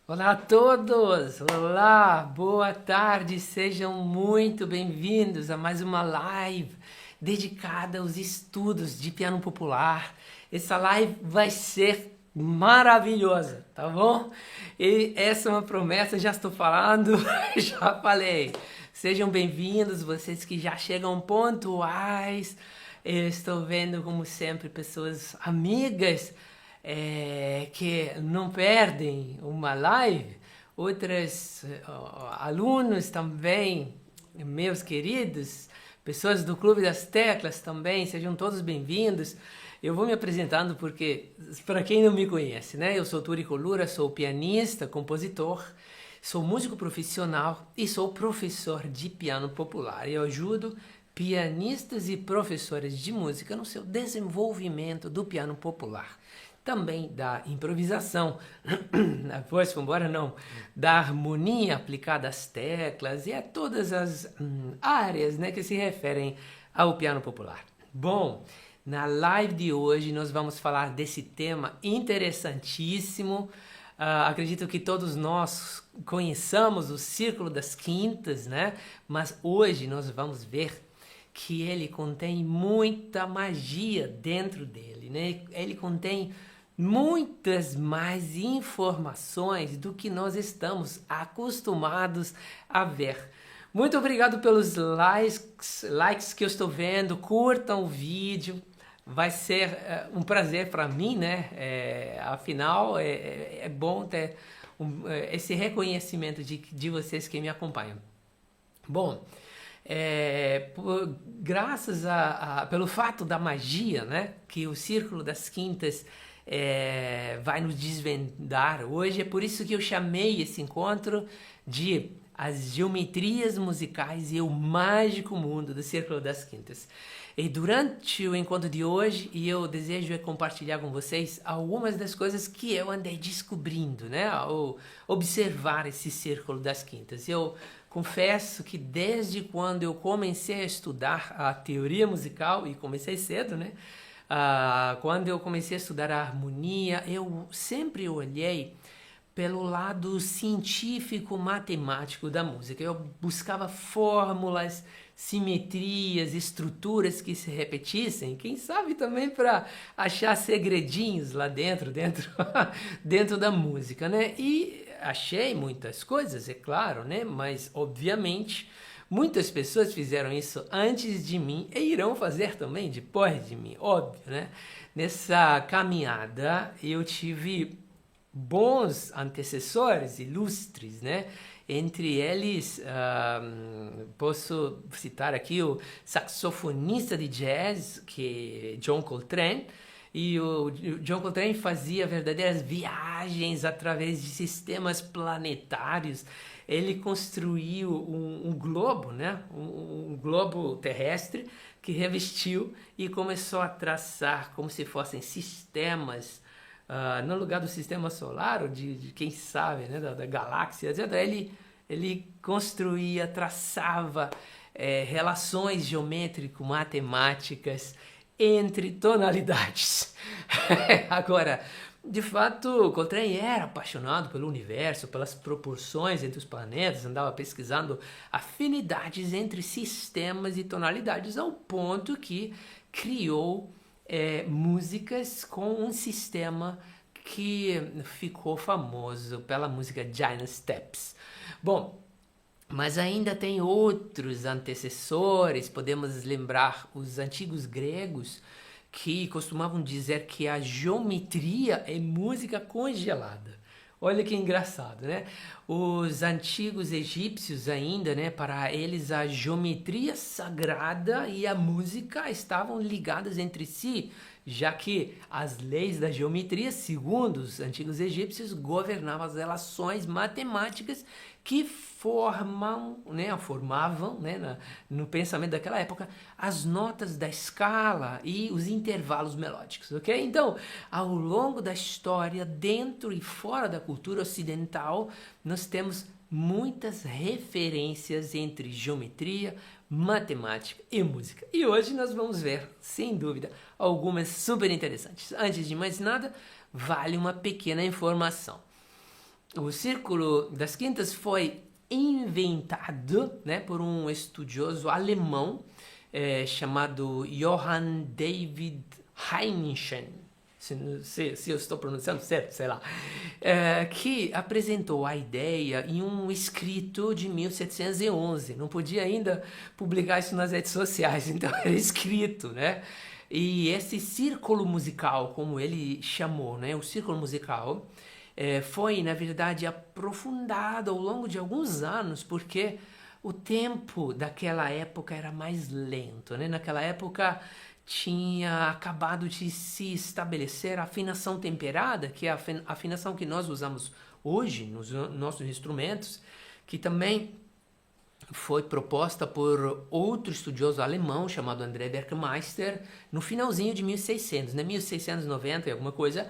Olá a todos! Olá, boa tarde, sejam muito bem-vindos a mais uma live dedicada aos estudos de piano popular. Essa live vai ser maravilhosa, tá bom? E essa é uma promessa, já estou falando, já falei. Sejam bem-vindos, vocês que já chegam pontuais. Eu estou vendo, como sempre, pessoas amigas que não perdem uma live, outros alunos também, meus queridos, pessoas do Clube das Teclas também, sejam todos bem-vindos. Eu vou me apresentando porque, para quem não me conhece, né? Eu sou Turico Lura, sou pianista, compositor, sou músico profissional e sou professor de piano popular. Eu ajudo pianistas e professores de música no seu desenvolvimento do piano popular, também da improvisação, depois, embora não, da harmonia aplicada às teclas e a todas as áreas, né, que se referem ao piano popular. Bom, na live de hoje nós vamos falar desse tema interessantíssimo. Acredito que todos nós conheçamos o Círculo das Quintas, né? Mas hoje nós vamos ver que ele contém muita magia dentro dele, né? Ele contém muitas mais informações do que nós estamos acostumados a ver. Muito obrigado pelos likes que eu estou vendo, curtam o vídeo, vai ser um prazer para mim, né? Afinal, é bom ter esse reconhecimento de vocês que me acompanham. Bom, graças pelo fato da magia, né, que o Círculo das Quintas vai nos desvendar hoje, é por isso que eu chamei esse encontro de As Geometrias Musicais e o Mágico Mundo do Círculo das Quintas. E durante o encontro de hoje, eu desejo compartilhar com vocês algumas das coisas que eu andei descobrindo, né, ao observar esse Círculo das Quintas. Eu confesso que desde quando eu comecei a estudar a teoria musical, e comecei cedo, né? Quando eu comecei a estudar a harmonia, eu sempre olhei pelo lado científico-matemático da música. Eu buscava fórmulas, simetrias, estruturas que se repetissem, quem sabe também para achar segredinhos lá dentro da música, né? E achei muitas coisas, é claro, né? Mas, obviamente, muitas pessoas fizeram isso antes de mim e irão fazer também depois de mim, óbvio, né? Nessa caminhada, eu tive bons antecessores ilustres, né? Entre eles, posso citar aqui o saxofonista de jazz, que é John Coltrane, e o John Coltrane fazia verdadeiras viagens através de sistemas planetários. Ele construiu um globo, né? Um globo terrestre que revestiu e começou a traçar como se fossem sistemas no lugar do sistema solar, ou de quem sabe, né? da galáxia, etc. Ele construía, traçava relações geométrico-matemáticas entre tonalidades. Agora, de fato, Coltrane era apaixonado pelo universo, pelas proporções entre os planetas, andava pesquisando afinidades entre sistemas e tonalidades, ao ponto que criou músicas com um sistema que ficou famoso pela música Giant Steps. Bom, mas ainda tem outros antecessores, podemos lembrar os antigos gregos, que costumavam dizer que a geometria é música congelada. Olha que engraçado, né? Os antigos egípcios ainda, né, para eles a geometria sagrada e a música estavam ligadas entre si, já que as leis da geometria, segundo os antigos egípcios, governavam as relações matemáticas que formavam, né, no pensamento daquela época, as notas da escala e os intervalos melódicos, ok? Então, ao longo da história, dentro e fora da cultura ocidental, nós temos muitas referências entre geometria, matemática e música. E hoje nós vamos ver, sem dúvida, algumas super interessantes. Antes de mais nada, vale uma pequena informação. o Círculo das Quintas foi inventado, né, por um estudioso alemão chamado Johann David Heinichen, se eu estou pronunciando certo, sei lá, que apresentou a ideia em um escrito de 1711. Não podia ainda publicar isso nas redes sociais, então era escrito, né? E esse círculo musical, como ele chamou, né, o círculo musical, foi, na verdade, aprofundado ao longo de alguns anos, porque o tempo daquela época era mais lento, né? Naquela época tinha acabado de se estabelecer a afinação temperada, que é a afinação que nós usamos hoje nos nossos instrumentos, que também foi proposta por outro estudioso alemão chamado André Bergmeister no finalzinho de 1600, né? 1690 e alguma coisa.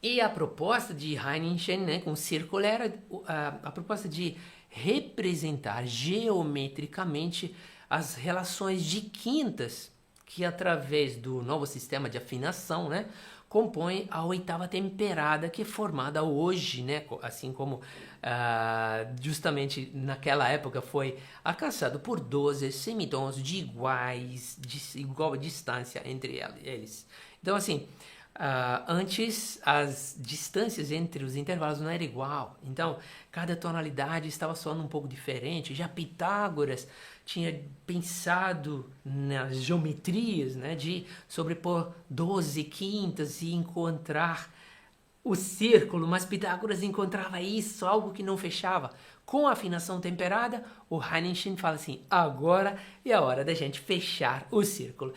E a proposta de Heinichen, né, com o círculo, era a proposta de representar geometricamente as relações de quintas que, através do novo sistema de afinação, né, compõe a oitava temperada, que é formada hoje, né, assim como justamente naquela época foi alcançado por 12 semitons de igual distância entre eles. Então, assim, antes as distâncias entre os intervalos não era igual, então cada tonalidade estava soando um pouco diferente. Já Pitágoras tinha pensado nas geometrias, né, de sobrepor 12 quintas e encontrar o círculo, mas Pitágoras encontrava isso, algo que não fechava. Com a afinação temperada, o Heinichen fala assim: agora é a hora da gente fechar o círculo.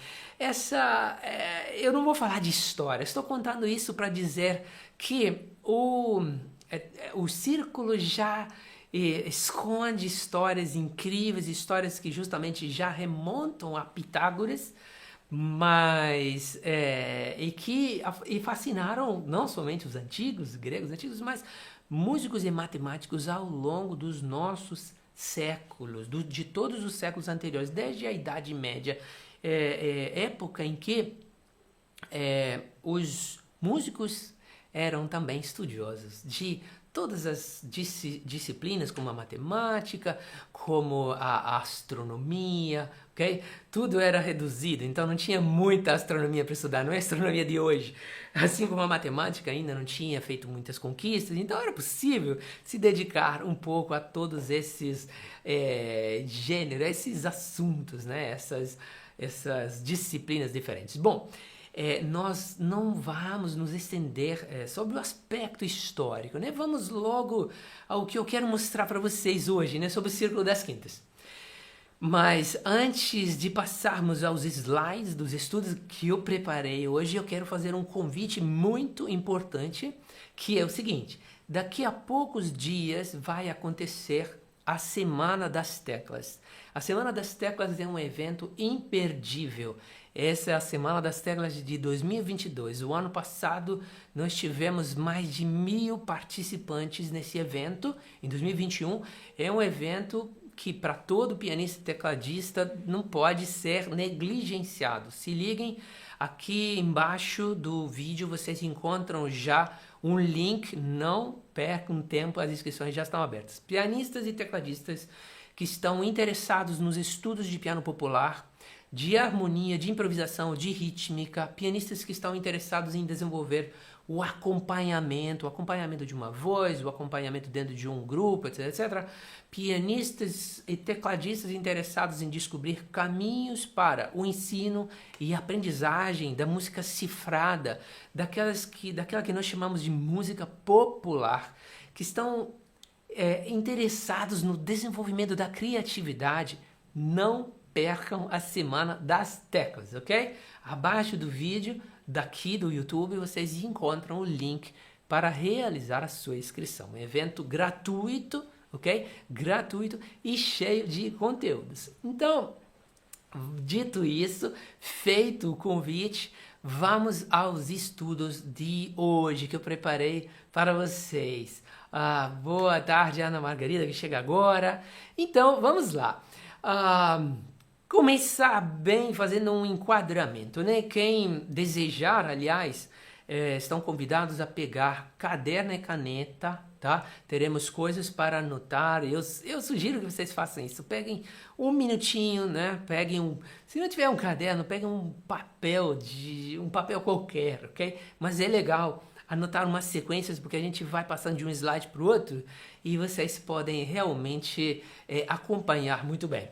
Eu não vou falar de história, estou contando isso para dizer que o círculo já esconde histórias incríveis, histórias que justamente já remontam a Pitágoras, mas e fascinaram não somente os gregos antigos, mas músicos e matemáticos ao longo dos nossos séculos, de todos os séculos anteriores, desde a Idade Média, época em que os músicos eram também estudiosos de todas as disciplinas, como a matemática, como a astronomia, ok? Tudo era reduzido, então não tinha muita astronomia para estudar, não é a astronomia de hoje. Assim como a matemática ainda não tinha feito muitas conquistas, então era possível se dedicar um pouco a todos esses gêneros, esses assuntos, né? Essas disciplinas diferentes. Bom, nós não vamos nos estender sobre o aspecto histórico, né? Vamos logo ao que eu quero mostrar para vocês hoje, né? Sobre o Círculo das Quintas. Mas antes de passarmos aos slides dos estudos que eu preparei hoje, eu quero fazer um convite muito importante, que é o seguinte: daqui a poucos dias vai acontecer a Semana das Teclas. A Semana das Teclas é um evento imperdível. Essa é a Semana das Teclas de 2022. O ano passado nós tivemos mais de 1.000 participantes nesse evento. Em 2021 é um evento que para todo pianista e tecladista não pode ser negligenciado. Se liguem, aqui embaixo do vídeo vocês encontram já um link, não percam tempo, as inscrições já estão abertas. Pianistas e tecladistas que estão interessados nos estudos de piano popular, de harmonia, de improvisação, de rítmica, pianistas que estão interessados em desenvolver o acompanhamento de uma voz, o acompanhamento dentro de um grupo, etc. Pianistas e tecladistas interessados em descobrir caminhos para o ensino e aprendizagem da música cifrada, daquela que nós chamamos de música popular, que estão interessados no desenvolvimento da criatividade. Não percam a Semana das Teclas, ok? Abaixo do vídeo, daqui do YouTube, vocês encontram o link para realizar a sua inscrição. Um evento gratuito, ok? Gratuito e cheio de conteúdos. Então, dito isso, feito o convite, vamos aos estudos de hoje que eu preparei para vocês. Boa tarde, Ana Margarida, que chega agora. Então, vamos lá. Começar bem fazendo um enquadramento, né? Quem desejar, aliás, estão convidados a pegar caderno e caneta, tá? Teremos coisas para anotar. Eu sugiro que vocês façam isso. Peguem um minutinho, né? Se não tiver um caderno, peguem um papel qualquer, ok? Mas é legal anotar umas sequências, porque a gente vai passando de um slide para o outro e vocês podem realmente acompanhar muito bem.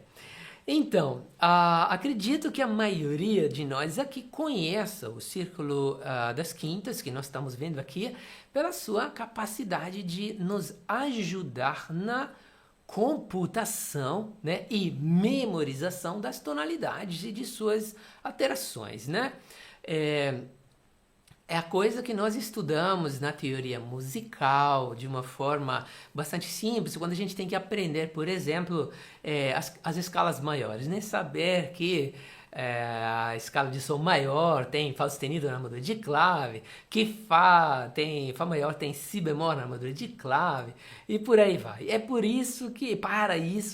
Então, acredito que a maioria de nós aqui conheça o Círculo das Quintas, que nós estamos vendo aqui, pela sua capacidade de nos ajudar na computação, né, e memorização das tonalidades e de suas alterações, né? É a coisa que nós estudamos na teoria musical de uma forma bastante simples, quando a gente tem que aprender, por exemplo, as escalas maiores, né? Saber que a escala de Sol maior tem Fá sustenido na armadura de clave, que Fá maior tem Si bemol na armadura de clave, e por aí vai. É por isso que,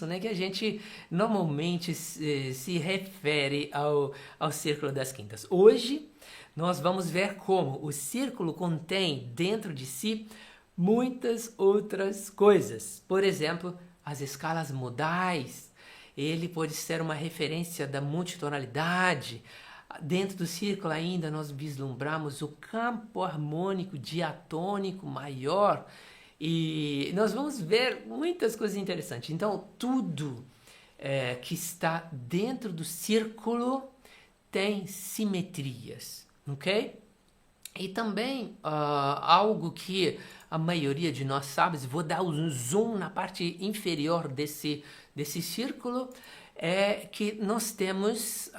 né, que a gente normalmente se refere ao Círculo das Quintas. Hoje, nós vamos ver como o círculo contém dentro de si muitas outras coisas. Por exemplo, as escalas modais. Ele pode ser uma referência da multitonalidade. Dentro do círculo ainda nós vislumbramos o campo harmônico diatônico maior. E nós vamos ver muitas coisas interessantes. Então, tudo que está dentro do círculo tem simetrias. Ok? E também algo que a maioria de nós sabe, vou dar um zoom na parte inferior desse círculo, é que nós temos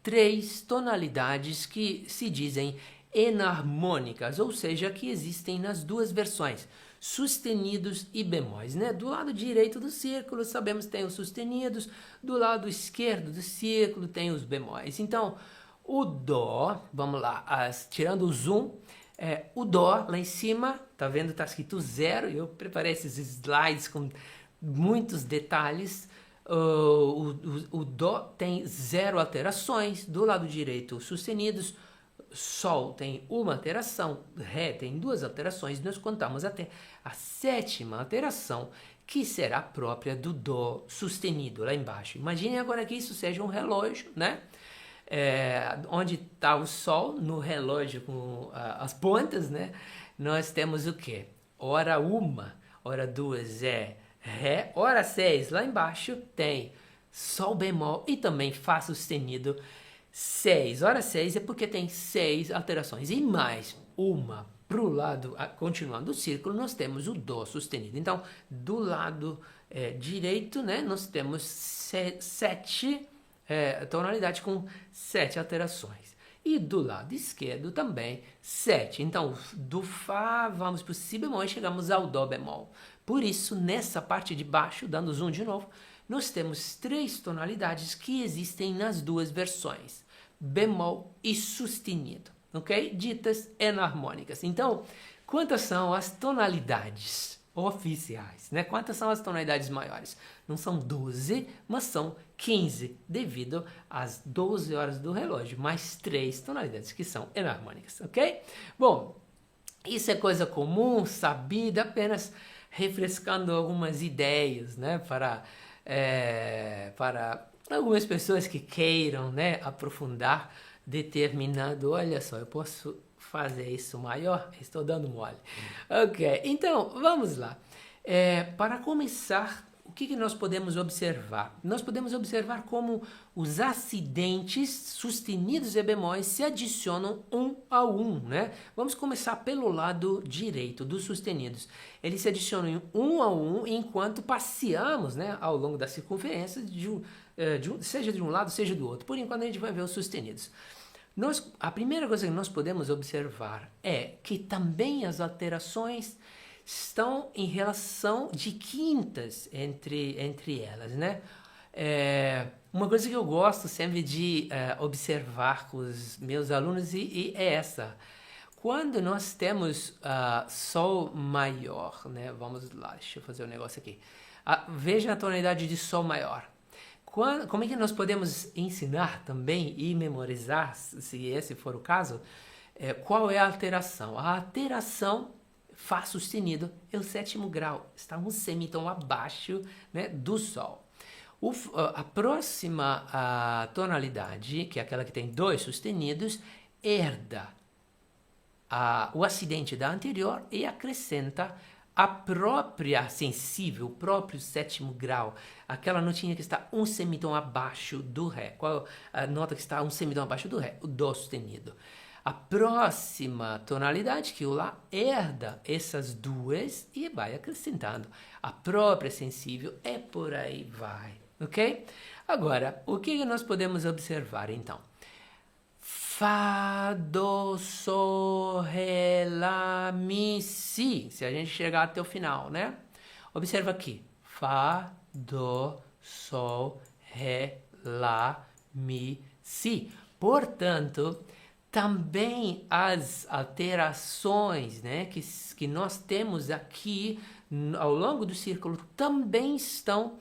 3 tonalidades que se dizem enarmônicas, ou seja, que existem nas duas versões, sustenidos e bemóis, né? Do lado direito do círculo, sabemos que tem os sustenidos, do lado esquerdo do círculo tem os bemóis. Então, o Dó, vamos lá, tirando o zoom, o Dó lá em cima, tá vendo, tá escrito 0, eu preparei esses slides com muitos detalhes. O Dó tem 0 alterações, do lado direito sustenidos, Sol tem uma alteração, Ré tem 2 alterações, nós contamos até a 7ª alteração, que será própria do Dó sustenido lá embaixo. Imagine agora que isso seja um relógio, né? Onde está o Sol no relógio com as pontas, né? Nós temos o que? Hora 1, hora 2 é Ré, hora 6 lá embaixo tem Sol bemol e também Fá sustenido 6. Hora 6 é porque tem 6 alterações e mais uma para o lado, continuando o círculo, nós temos o Dó sustenido. Então, do lado direito, né, nós temos 7 tonalidade com 7 alterações. E do lado esquerdo também 7. Então, do Fá vamos para o Si bemol e chegamos ao Dó bemol. Por isso, nessa parte de baixo, dando zoom de novo, nós temos 3 tonalidades que existem nas duas versões, bemol e sustenido, ok? Ditas enarmônicas. Então, quantas são as tonalidades oficiais, né? Quantas são as tonalidades maiores? Não são 12, mas são 15, devido às 12 horas do relógio, mais 3 tonalidades que são enarmônicas, ok? Bom, isso é coisa comum, sabida, apenas refrescando algumas ideias, né? Para algumas pessoas que queiram, né, aprofundar determinado, olha só, eu posso fazer isso maior? Estou dando mole. Ok, então, vamos lá. Para começar, o que nós podemos observar? Nós podemos observar como os acidentes sustenidos e bemóis se adicionam um a um, né? Vamos começar pelo lado direito dos sustenidos. Eles se adicionam um a um enquanto passeamos, né, ao longo da circunferência, seja de um lado, seja do outro. Por enquanto, a gente vai ver os sustenidos. A primeira coisa que nós podemos observar é que também as alterações estão em relação de quintas entre elas, né? Uma coisa que eu gosto sempre de observar com os meus alunos é essa. Quando nós temos Sol maior, né? Vamos lá, deixa eu fazer um negócio aqui. Veja a tonalidade de Sol maior. Como é que nós podemos ensinar também e memorizar, se esse for o caso, qual é a alteração? A alteração Fá sustenido é o sétimo grau, está um semitom abaixo, né, do Sol. A próxima tonalidade, que é aquela que tem dois sustenidos, herda o acidente da anterior e acrescenta a própria sensível, o próprio sétimo grau, aquela notinha que está um semitom abaixo do Ré. Qual a nota que está um semitom abaixo do Ré? O Dó sustenido. A próxima tonalidade, que o Lá, herda essas duas e vai acrescentando a própria sensível e por aí vai, ok? Agora, o que nós podemos observar então? Fá, Dó, Sol, Ré, Lá, Mi, Si. Se a gente chegar até o final, né? Observa aqui. Fá, Dó, Sol, Ré, Lá, Mi, Si. Portanto, também as alterações, né, que nós temos aqui ao longo do círculo também estão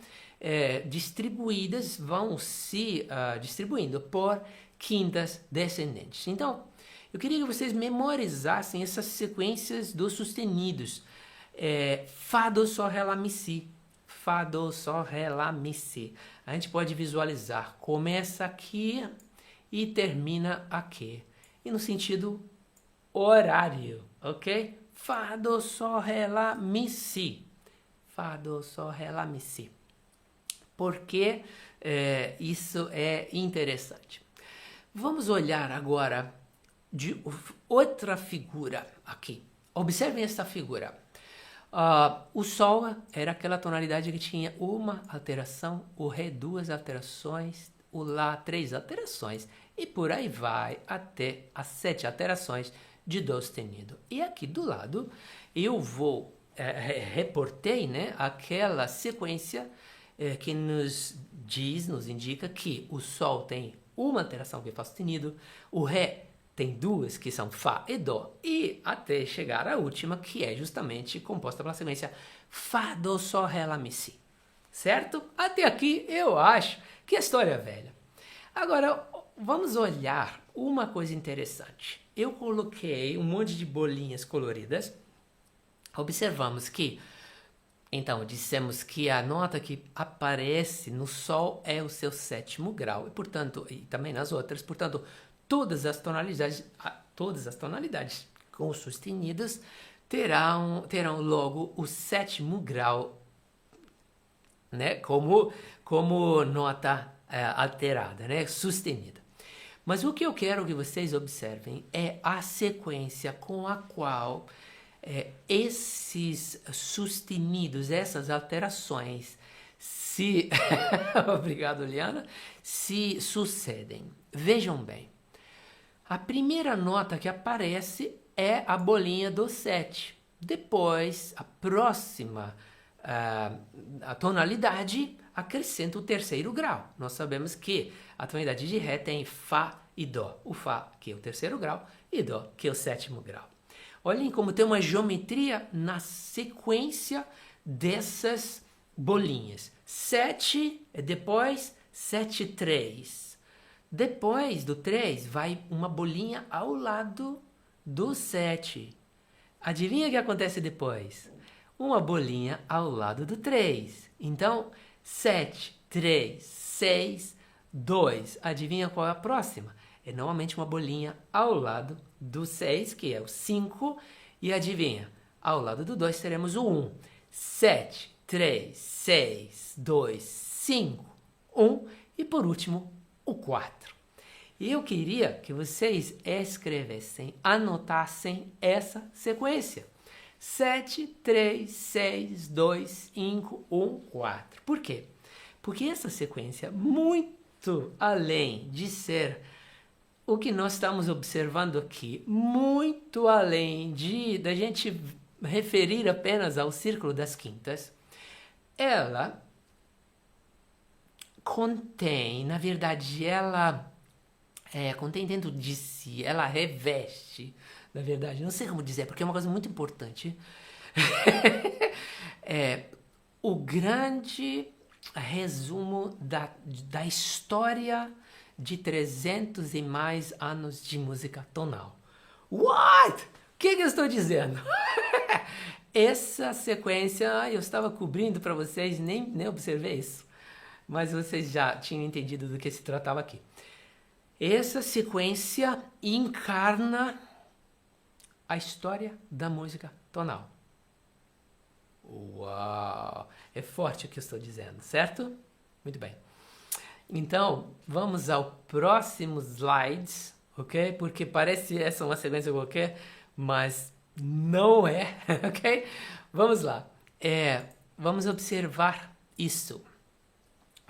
distribuídas, vão se distribuindo por quintas descendentes. Então, eu queria que vocês memorizassem essas sequências dos sustenidos. Fá, Dó, Sol, Ré, Lá, Mi, Si. Fá, Dó, Sol, Ré, Lá, Mi, Si. A gente pode visualizar. Começa aqui e termina aqui. E no sentido horário, ok? Fá, Dó, Sol, Ré, Lá, Mi, Si. Fá, Dó, Sol, Ré, Lá, Mi, Si. Por que isso é interessante? Vamos olhar agora de outra figura aqui. Observem essa figura. O Sol era aquela tonalidade que tinha uma alteração, o Ré duas alterações, o Lá três alterações e por aí vai até as 7 alterações de Dó sustenido. E aqui do lado eu reportei, né, aquela sequência que nos indica que o Sol tem uma alteração que é Fá sustenido, o Ré tem duas que são Fá e Dó, e até chegar à última, que é justamente composta pela sequência Fá, Dó, Sol, Ré, Lá, Mi, Si. Certo? Até aqui eu acho que a história é velha. Agora, vamos olhar uma coisa interessante. Eu coloquei um monte de bolinhas coloridas. Observamos que, então, dissemos que a nota que aparece no Sol é o seu sétimo grau, e portanto, e também nas outras, portanto, todas as tonalidades com os sustenidos terão logo o sétimo grau, né, como nota alterada, né, sustenida. Mas o que eu quero que vocês observem é a sequência com a qual esses sustenidos, essas alterações se obrigado, Liana, se sucedem. Vejam bem. A primeira nota que aparece é a bolinha do 7. Depois, a próxima a tonalidade acrescenta o terceiro grau. Nós sabemos que a tonalidade de Ré tem Fá e Dó. O Fá, que é o terceiro grau, e Dó, que é o sétimo grau. Olhem como tem uma geometria na sequência dessas bolinhas. 7, depois 7, 3. Depois do 3 vai uma bolinha ao lado do 7. Adivinha o que acontece depois? Uma bolinha ao lado do 3. Então, 7, 3, 6, 2. Adivinha qual é a próxima? É novamente uma bolinha ao lado do 6, que é o 5. E adivinha? Ao lado do 2 teremos o 1. 7, 3, 6, 2, 5, 1. E por último, o 4. E eu queria que vocês escrevessem, anotassem essa sequência. 7, 3, 6, 2, 5, 1, 4. Por quê? Porque essa sequência, muito além de ser o que nós estamos observando aqui, muito além da gente referir apenas ao círculo das quintas, ela contém, na verdade, contém dentro de si, ela reveste, na verdade, não sei como dizer, porque é uma coisa muito importante, o grande resumo da história de 300 e mais anos de música tonal. What? O que eu estou dizendo? Essa sequência, eu estava cobrindo para vocês, nem observei isso, mas vocês já tinham entendido do que se tratava aqui. Essa sequência encarna a história da música tonal. Uau! É forte o que eu estou dizendo, certo? Muito bem. Então, vamos ao próximo slide, ok? Porque parece essa uma sequência qualquer, mas não é, ok? Vamos lá. Vamos observar isso.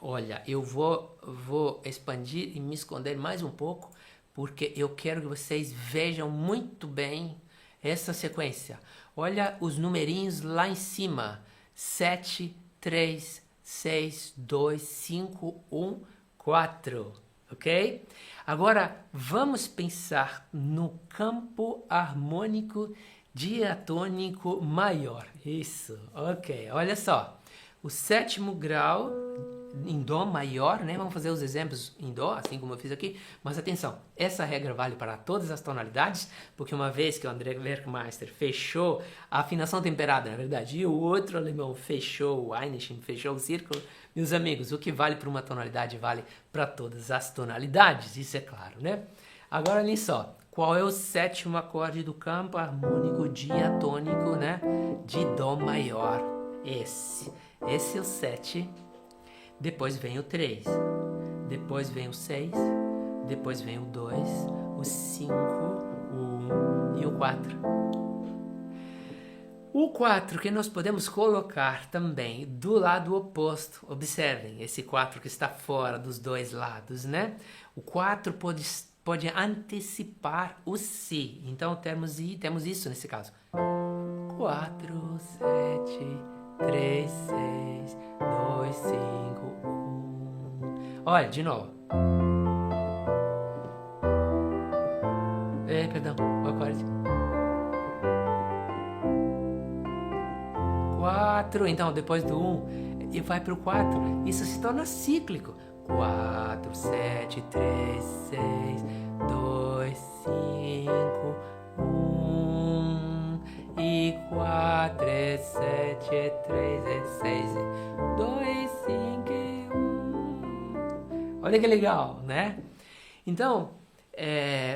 Olha, eu vou expandir e me esconder mais um pouco, porque eu quero que vocês vejam muito bem essa sequência. Olha os numerinhos lá em cima. 7, 3, 6, 2, 5, 1, 4. Ok? Agora, vamos pensar no campo harmônico diatônico maior. Isso, ok. Olha só. O sétimo grau em Dó maior, né? Vamos fazer os exemplos em Dó, assim como eu fiz aqui. Mas atenção, essa regra vale para todas as tonalidades, porque uma vez que o André Werkmeister fechou a afinação temperada, na verdade, e o outro alemão fechou, o Einstein fechou o círculo, meus amigos, o que vale para uma tonalidade vale para todas as tonalidades, isso é claro, né? Agora, olhem só, qual é o sétimo acorde do campo harmônico diatônico, né? De Dó maior. Esse é o 7. Depois vem o 3, depois vem o 6, depois vem o 2, o 5, o 1 e o 4. O 4 que nós podemos colocar também do lado oposto. Observem, esse 4 que está fora dos dois lados, né? O 4 pode antecipar o Si. Então temos isso nesse caso. 4, 7, 3, 6, 2, 5, 1. Olha, de novo. Perdão, o acorde. 4, então depois do 1 e vai para o 4. Isso se torna cíclico. 4, 7, 3, 6, 2, 5, 1 e 4, 7, 3, 6, 2, 5 e 1. Olha que legal, né? Então,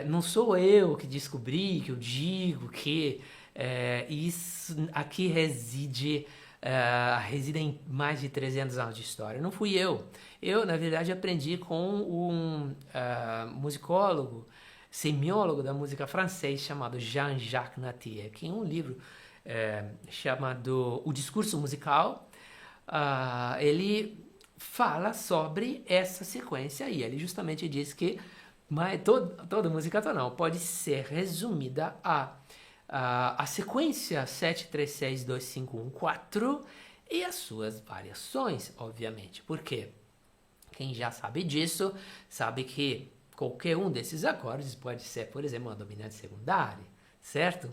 não sou eu que descobri, que eu digo que isso aqui residem mais de 300 anos de história. Não fui eu. Eu, na verdade, aprendi com um musicólogo, semiólogo da música francês chamado Jean-Jacques Nattier, que em um livro chamado O Discurso Musical, ele fala sobre essa sequência e ele justamente diz que toda música tonal pode ser resumida a sequência 7, 3, 6, 2, 5, 1, 4 e as suas variações, obviamente. Por quê? Quem já sabe disso, sabe que qualquer um desses acordes pode ser, por exemplo, uma dominante secundária, certo?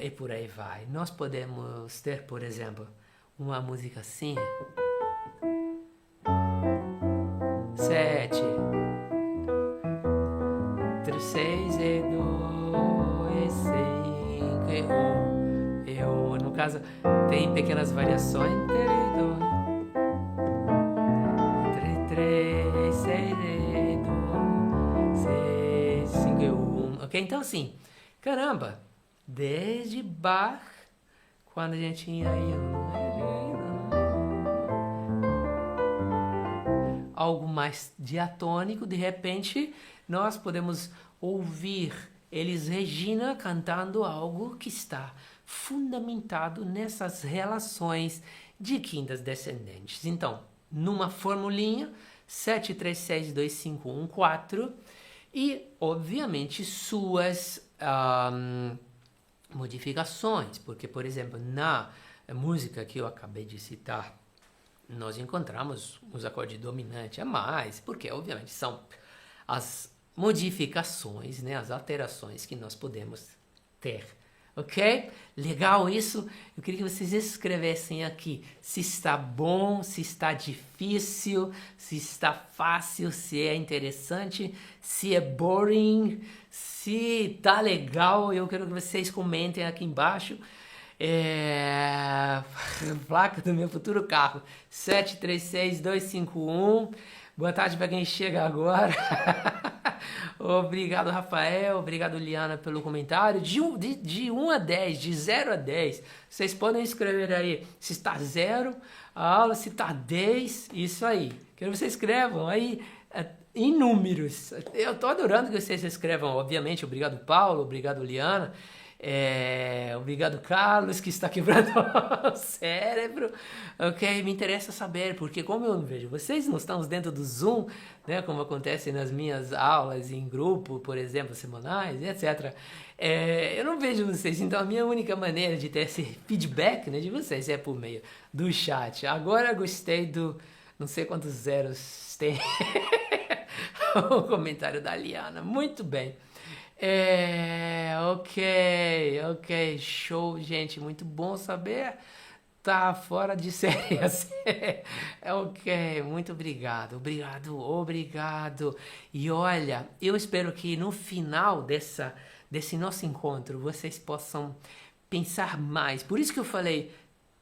E por aí vai. Nós podemos ter, por exemplo, uma música assim. 7, 3, 6 e 2, 5 e 1. No caso, tem pequenas variações. 3, 6 e 2, 6, 5 e 1. Ok? Então, assim, caramba, desde Bach, quando a gente tinha aí algo mais diatônico, de repente nós podemos ouvir Elis Regina cantando algo que está fundamentado nessas relações de quintas descendentes. Então, numa formulinha, 7, 3, 6, 2, 5, 1, 4, e, obviamente, suas modificações, porque, por exemplo, na música que eu acabei de citar, nós encontramos os acordes dominantes a mais, porque, obviamente, são as modificações, né, as alterações que nós podemos ter. Ok? Legal isso? Eu queria que vocês escrevessem aqui se está bom, se está difícil, se está fácil, se é interessante, se é boring, se tá legal. Eu quero que vocês comentem aqui embaixo. Placa do meu futuro carro, 736251. Boa tarde para quem chega agora. Obrigado, Rafael. Obrigado, Liana, pelo comentário. De 1 a 10, de 0 a 10, vocês podem escrever aí se está 0 a aula, se está 10, isso aí. Quero que vocês escrevam aí em números. Eu tô adorando que vocês escrevam, obviamente. Obrigado, Paulo. Obrigado, Liana. Obrigado, Carlos, que está quebrando o cérebro. Ok, me interessa saber, porque como eu não vejo vocês, não estamos dentro do Zoom, né, como acontece nas minhas aulas em grupo, por exemplo, semanais, etc. Eu não vejo vocês, então a minha única maneira de ter esse feedback, né, de vocês é por meio do chat. Agora gostei do... não sei quantos zeros tem o comentário da Liana. Muito bem. Ok, show, gente, muito bom saber. Tá fora de série assim. Ok, muito obrigado. E olha, eu espero que no final desse nosso encontro vocês possam pensar mais. Por isso que eu falei,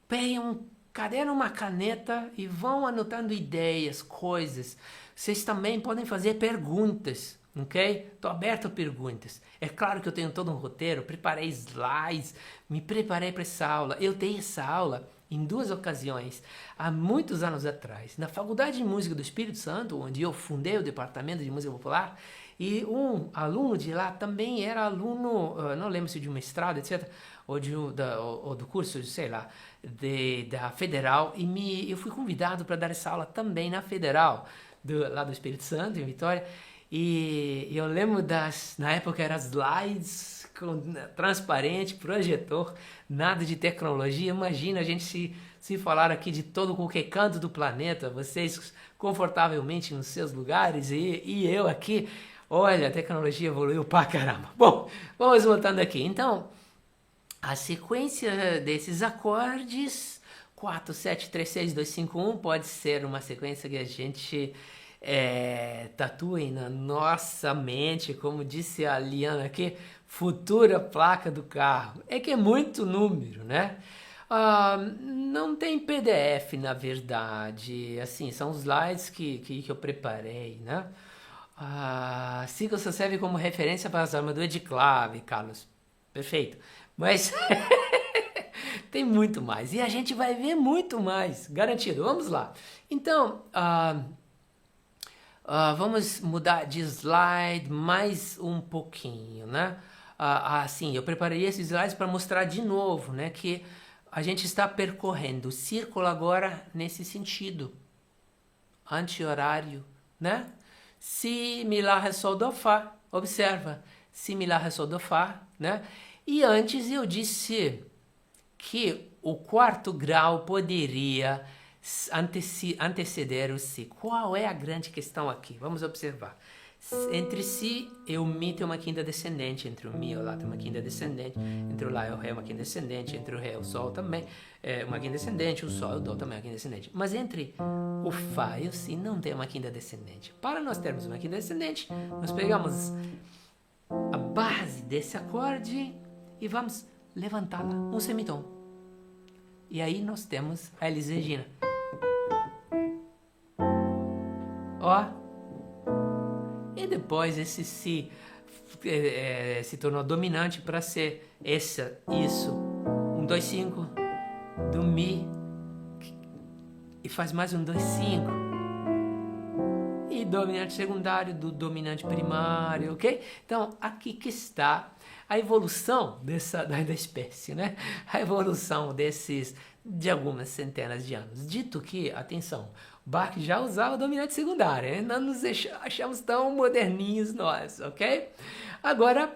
peguem um caderno, uma caneta e vão anotando ideias, coisas. Vocês também podem fazer perguntas. Ok? Estou aberto a perguntas. É claro que eu tenho todo um roteiro, preparei slides, me preparei para essa aula. Eu dei essa aula em 2 ocasiões, há muitos anos atrás, na Faculdade de Música do Espírito Santo, onde eu fundei o Departamento de Música Popular, e um aluno de lá também era aluno, não lembro se de um mestrado, etc., ou do curso, sei lá, da Federal, e eu fui convidado para dar essa aula também na Federal, lá do Espírito Santo, em Vitória. E eu lembro na época eram slides com transparente, projetor, nada de tecnologia. Imagina a gente se falar aqui de todo qualquer canto do planeta, vocês confortavelmente nos seus lugares e eu aqui. Olha, a tecnologia evoluiu pra caramba. Bom, vamos voltando aqui. Então, a sequência desses acordes, 4, 7, 3, 6, 2, 5, 1, pode ser uma sequência que a gente... tatuem na nossa mente, como disse a Liana aqui, futura placa do carro. É que é muito número, né? Não tem PDF, na verdade. Assim, são slides que eu preparei, né? Siga só serve como referência para as armaduras de clave, Carlos. Perfeito. Mas tem muito mais. E a gente vai ver muito mais, garantido. Vamos lá. Então... vamos mudar de slide mais um pouquinho, né? Assim, eu preparei esses slides para mostrar de novo, né? Que a gente está percorrendo o círculo agora nesse sentido. Anti-horário, né? Si, Mi, Lá, Ré, Sol, Dó, Fá. Observa. Si, Mi, Lá, Ré, Sol, Dó, Fá, né? E antes eu disse que o 4º grau poderia... anteceder o Si. Qual é a grande questão aqui? Vamos observar. Entre Si e o Mi tem uma quinta descendente, entre o Mi e o Lá tem uma quinta descendente, entre o Lá e o Ré uma quinta descendente, entre o Ré e o Sol também uma quinta descendente, o Sol e o Dó também uma quinta descendente. Mas entre o Fá e o Si não tem uma quinta descendente. Para nós termos uma quinta descendente, nós pegamos a base desse acorde e vamos levantá-la um semitom. E aí nós temos a Elis Regina. E depois esse Si se tornou dominante para ser isso, 1, 2, 5 do Mi e faz mais um 2, 5 e dominante secundário do dominante primário, ok? Então aqui que está a evolução da espécie, né? A evolução de algumas centenas de anos. Dito que, atenção, Bach já usava dominante secundário, hein? Não nos achamos tão moderninhos nós, ok? Agora,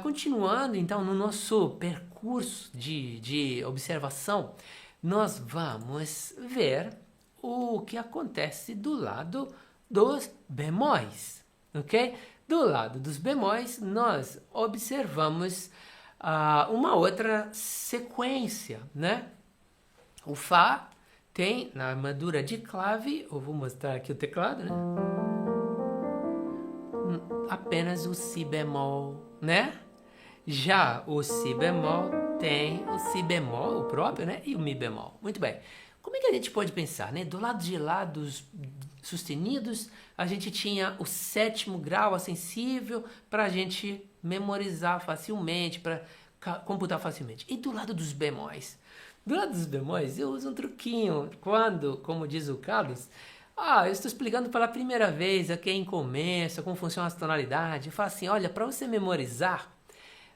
continuando então no nosso percurso de observação, nós vamos ver o que acontece do lado dos bemóis, ok? Do lado dos bemóis, nós observamos uma outra sequência, né? O Fá tem na armadura de clave, eu vou mostrar aqui o teclado, né? Apenas o Si bemol, né? Já o Si bemol tem o si bemol, o próprio, né? E o mi bemol. Muito bem. Como é que a gente pode pensar, né? Do lado de lá dos sustenidos, a gente tinha o sétimo grau acessível para a gente memorizar facilmente, para computar facilmente. E do lado dos bemóis? Do lado dos bemóis, eu uso um truquinho quando, como diz o Carlos, eu estou explicando pela primeira vez a quem começa, como funciona as tonalidades. Eu falo assim, olha, para você memorizar,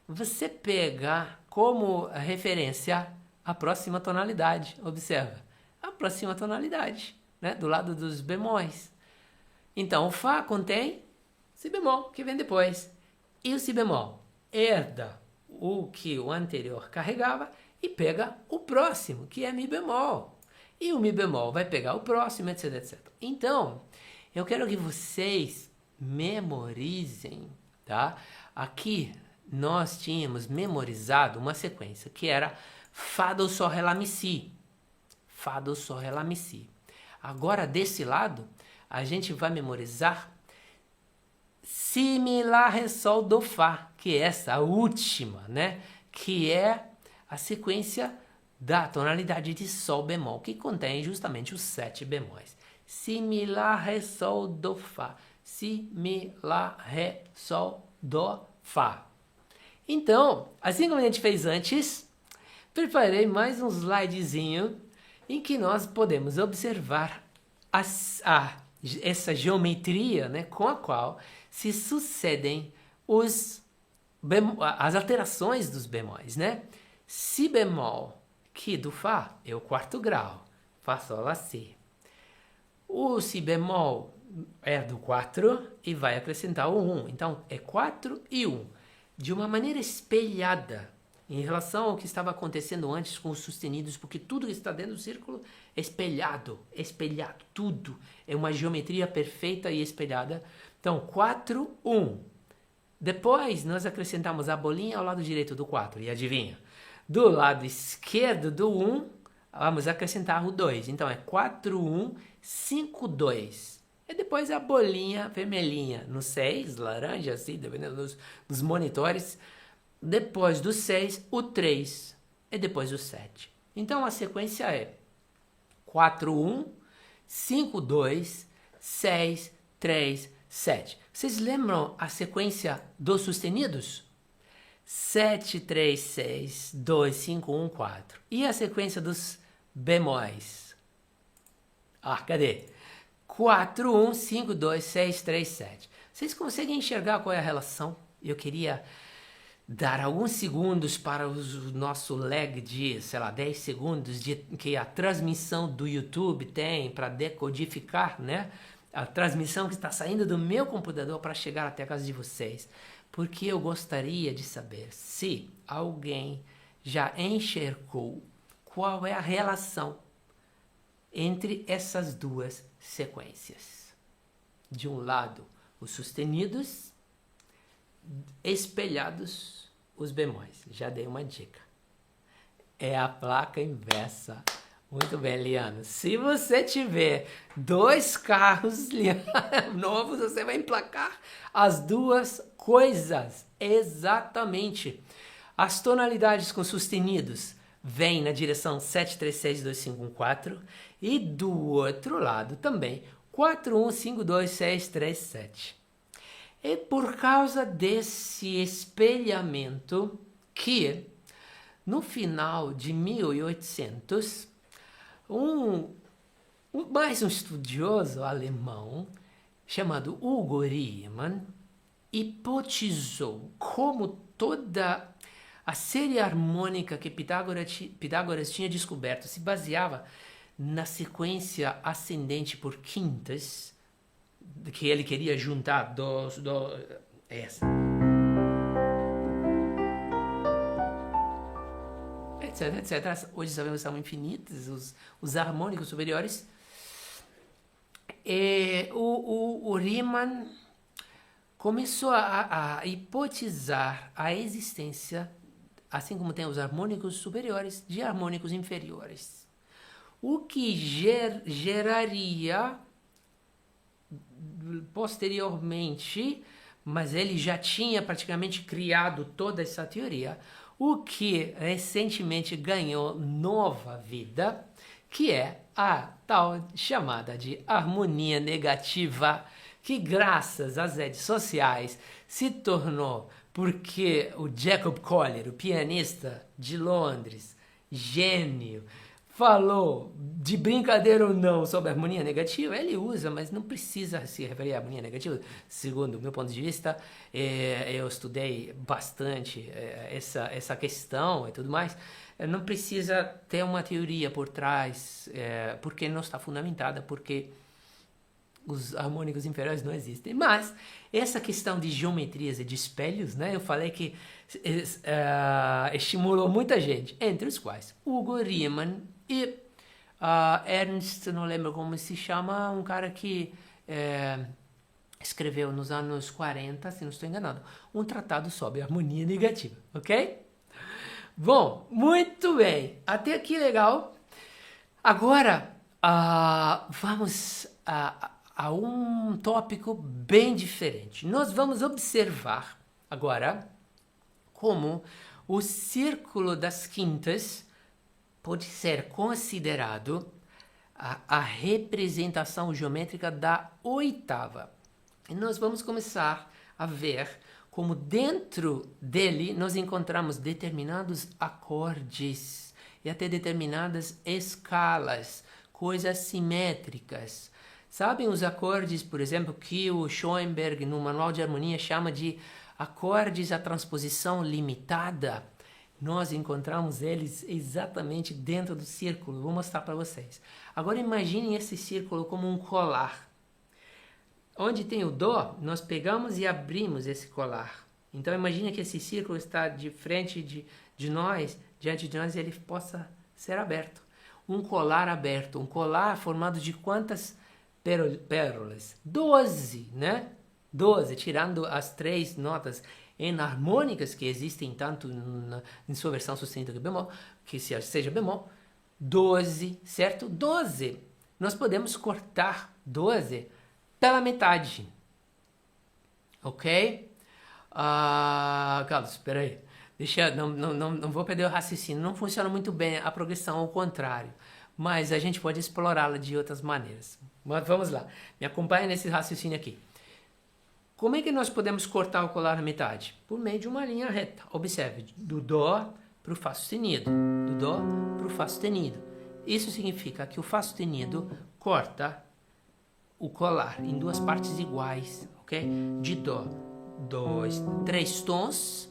você pega como referência a próxima tonalidade. Observa, a próxima tonalidade, né? Do lado dos bemóis. Então, o Fá contém Si bemol, que vem depois. E o Si bemol herda o que o anterior carregava e pega o próximo, que é Mi bemol. E o Mi bemol vai pegar o próximo, etc, etc. Então, eu quero que vocês memorizem, tá? Aqui nós tínhamos memorizado uma sequência que era Fá, Do, Sol, Ré, Lá, Mi, Si. Fá, Do, Sol, Ré, Lá, Mi, Si. Agora, desse lado, a gente vai memorizar Si, Mi, Lá, Ré, Sol, Do, Fá, que é essa, a última, né? Que é a sequência da tonalidade de Sol bemol, que contém justamente os 7 bemóis. Si, Mi, Lá, Ré, Sol, Do, Fá. Si, Mi, Lá, Ré, Sol, Do, Fá. Então, assim como a gente fez antes, preparei mais um slidezinho em que nós podemos observar essa geometria, né, com a qual se sucedem as alterações dos bemóis, né? Si bemol, que do Fá é o 4º grau, Fá, Sol, Lá, Si. O Si bemol é do 4 e vai acrescentar o 1. Então, é 4 e 1. De uma maneira espelhada em relação ao que estava acontecendo antes com os sustenidos, porque tudo que está dentro do círculo é espelhado, tudo. É uma geometria perfeita e espelhada. Então, 4, 1. Depois, nós acrescentamos a bolinha ao lado direito do 4. E adivinha? Do lado esquerdo do 1, vamos acrescentar o 2. Então, é 4, 1, 5, 2. E depois a bolinha vermelhinha no 6, laranja, assim, dependendo dos monitores. Depois do 6, o 3. E depois o 7. Então, a sequência é 4, 1, 5, 2, 6, 3, 7. Vocês lembram a sequência dos sustenidos? 7, 3, 6, 2, 5, 1, 4. E a sequência dos bemóis? Cadê? 4, 1, 5, 2, 6, 3, 7. Vocês conseguem enxergar qual é a relação? Eu queria dar alguns segundos para o nosso lag de, 10 segundos que a transmissão do YouTube tem para decodificar, né? A transmissão que está saindo do meu computador para chegar até a casa de vocês. Porque eu gostaria de saber se alguém já enxergou qual é a relação entre essas duas sequências. De um lado, os sustenidos, espelhados os bemóis. Já dei uma dica. É a placa inversa. Muito bem, Liano. Se você tiver 2 carros novos, você vai emplacar as duas coisas. Exatamente. As tonalidades com sustenidos vêm na direção 7, 3, 6, 2, 5, 1, 4. E do outro lado também 4, 1, 5, 2, 6, 3, 7. É por causa desse espelhamento que, no final de 1800, mais um estudioso alemão chamado Hugo Riemann hipotizou como toda a série harmônica que Pitágoras tinha descoberto se baseava na sequência ascendente por quintas, que ele queria juntar essa, etc, etc. Hoje sabemos que são infinitos os harmônicos superiores. E o Riemann começou a hipotizar a existência, assim como tem os harmônicos superiores, de harmônicos inferiores. O que geraria posteriormente, mas ele já tinha praticamente criado toda essa teoria, o que recentemente ganhou nova vida, que é a tal chamada de harmonia negativa, que graças às redes sociais se tornou porque o Jacob Collier, o pianista de Londres, gênio, falou de brincadeira ou não sobre a harmonia negativa. Ele usa, mas não precisa se referir à harmonia negativa. Segundo o meu ponto de vista, eu estudei bastante essa questão e tudo mais. Não precisa ter uma teoria por trás, porque não está fundamentada, porque os harmônicos inferiores não existem. Mas essa questão de geometrias e de espelhos, né, eu falei que estimulou muita gente, entre os quais Hugo Riemann e Ernst, não lembro como se chama, um cara que escreveu nos anos 40, se não estou enganado, um tratado sobre harmonia negativa, ok? Bom, muito bem, até aqui legal. Agora vamos a um tópico bem diferente. Nós vamos observar agora como o círculo das quintas pode ser considerado a representação geométrica da oitava. E nós vamos começar a ver como dentro dele nós encontramos determinados acordes e até determinadas escalas, coisas simétricas. Sabem os acordes, por exemplo, que o Schoenberg, no Manual de Harmonia, chama de acordes à transposição limitada? Nós encontramos eles exatamente dentro do círculo. Vou mostrar para vocês. Agora imaginem esse círculo como um colar. Onde tem o Dó, nós pegamos e abrimos esse colar. Então imagine que esse círculo está de frente de nós, diante de nós, e ele possa ser aberto. Um colar aberto, um colar formado de quantas pérolas? 12, né? 12, tirando as 3 notas enarmônicas que existem tanto em sua versão sustentada que bemol, que seja bemol, 12, certo? 12. Nós podemos cortar 12 pela metade, ok? Carlos, espera aí. Não vou perder o raciocínio. Não funciona muito bem a progressão ao contrário, mas a gente pode explorá-la de outras maneiras. Mas vamos lá, me acompanhe nesse raciocínio aqui. Como é que nós podemos cortar o colar na metade? Por meio de uma linha reta. Observe, do Dó para o Fá sustenido, do Dó para o Fá sustenido. Isso significa que o Fá sustenido corta o colar em 2 partes iguais, ok? De Dó, 3 tons,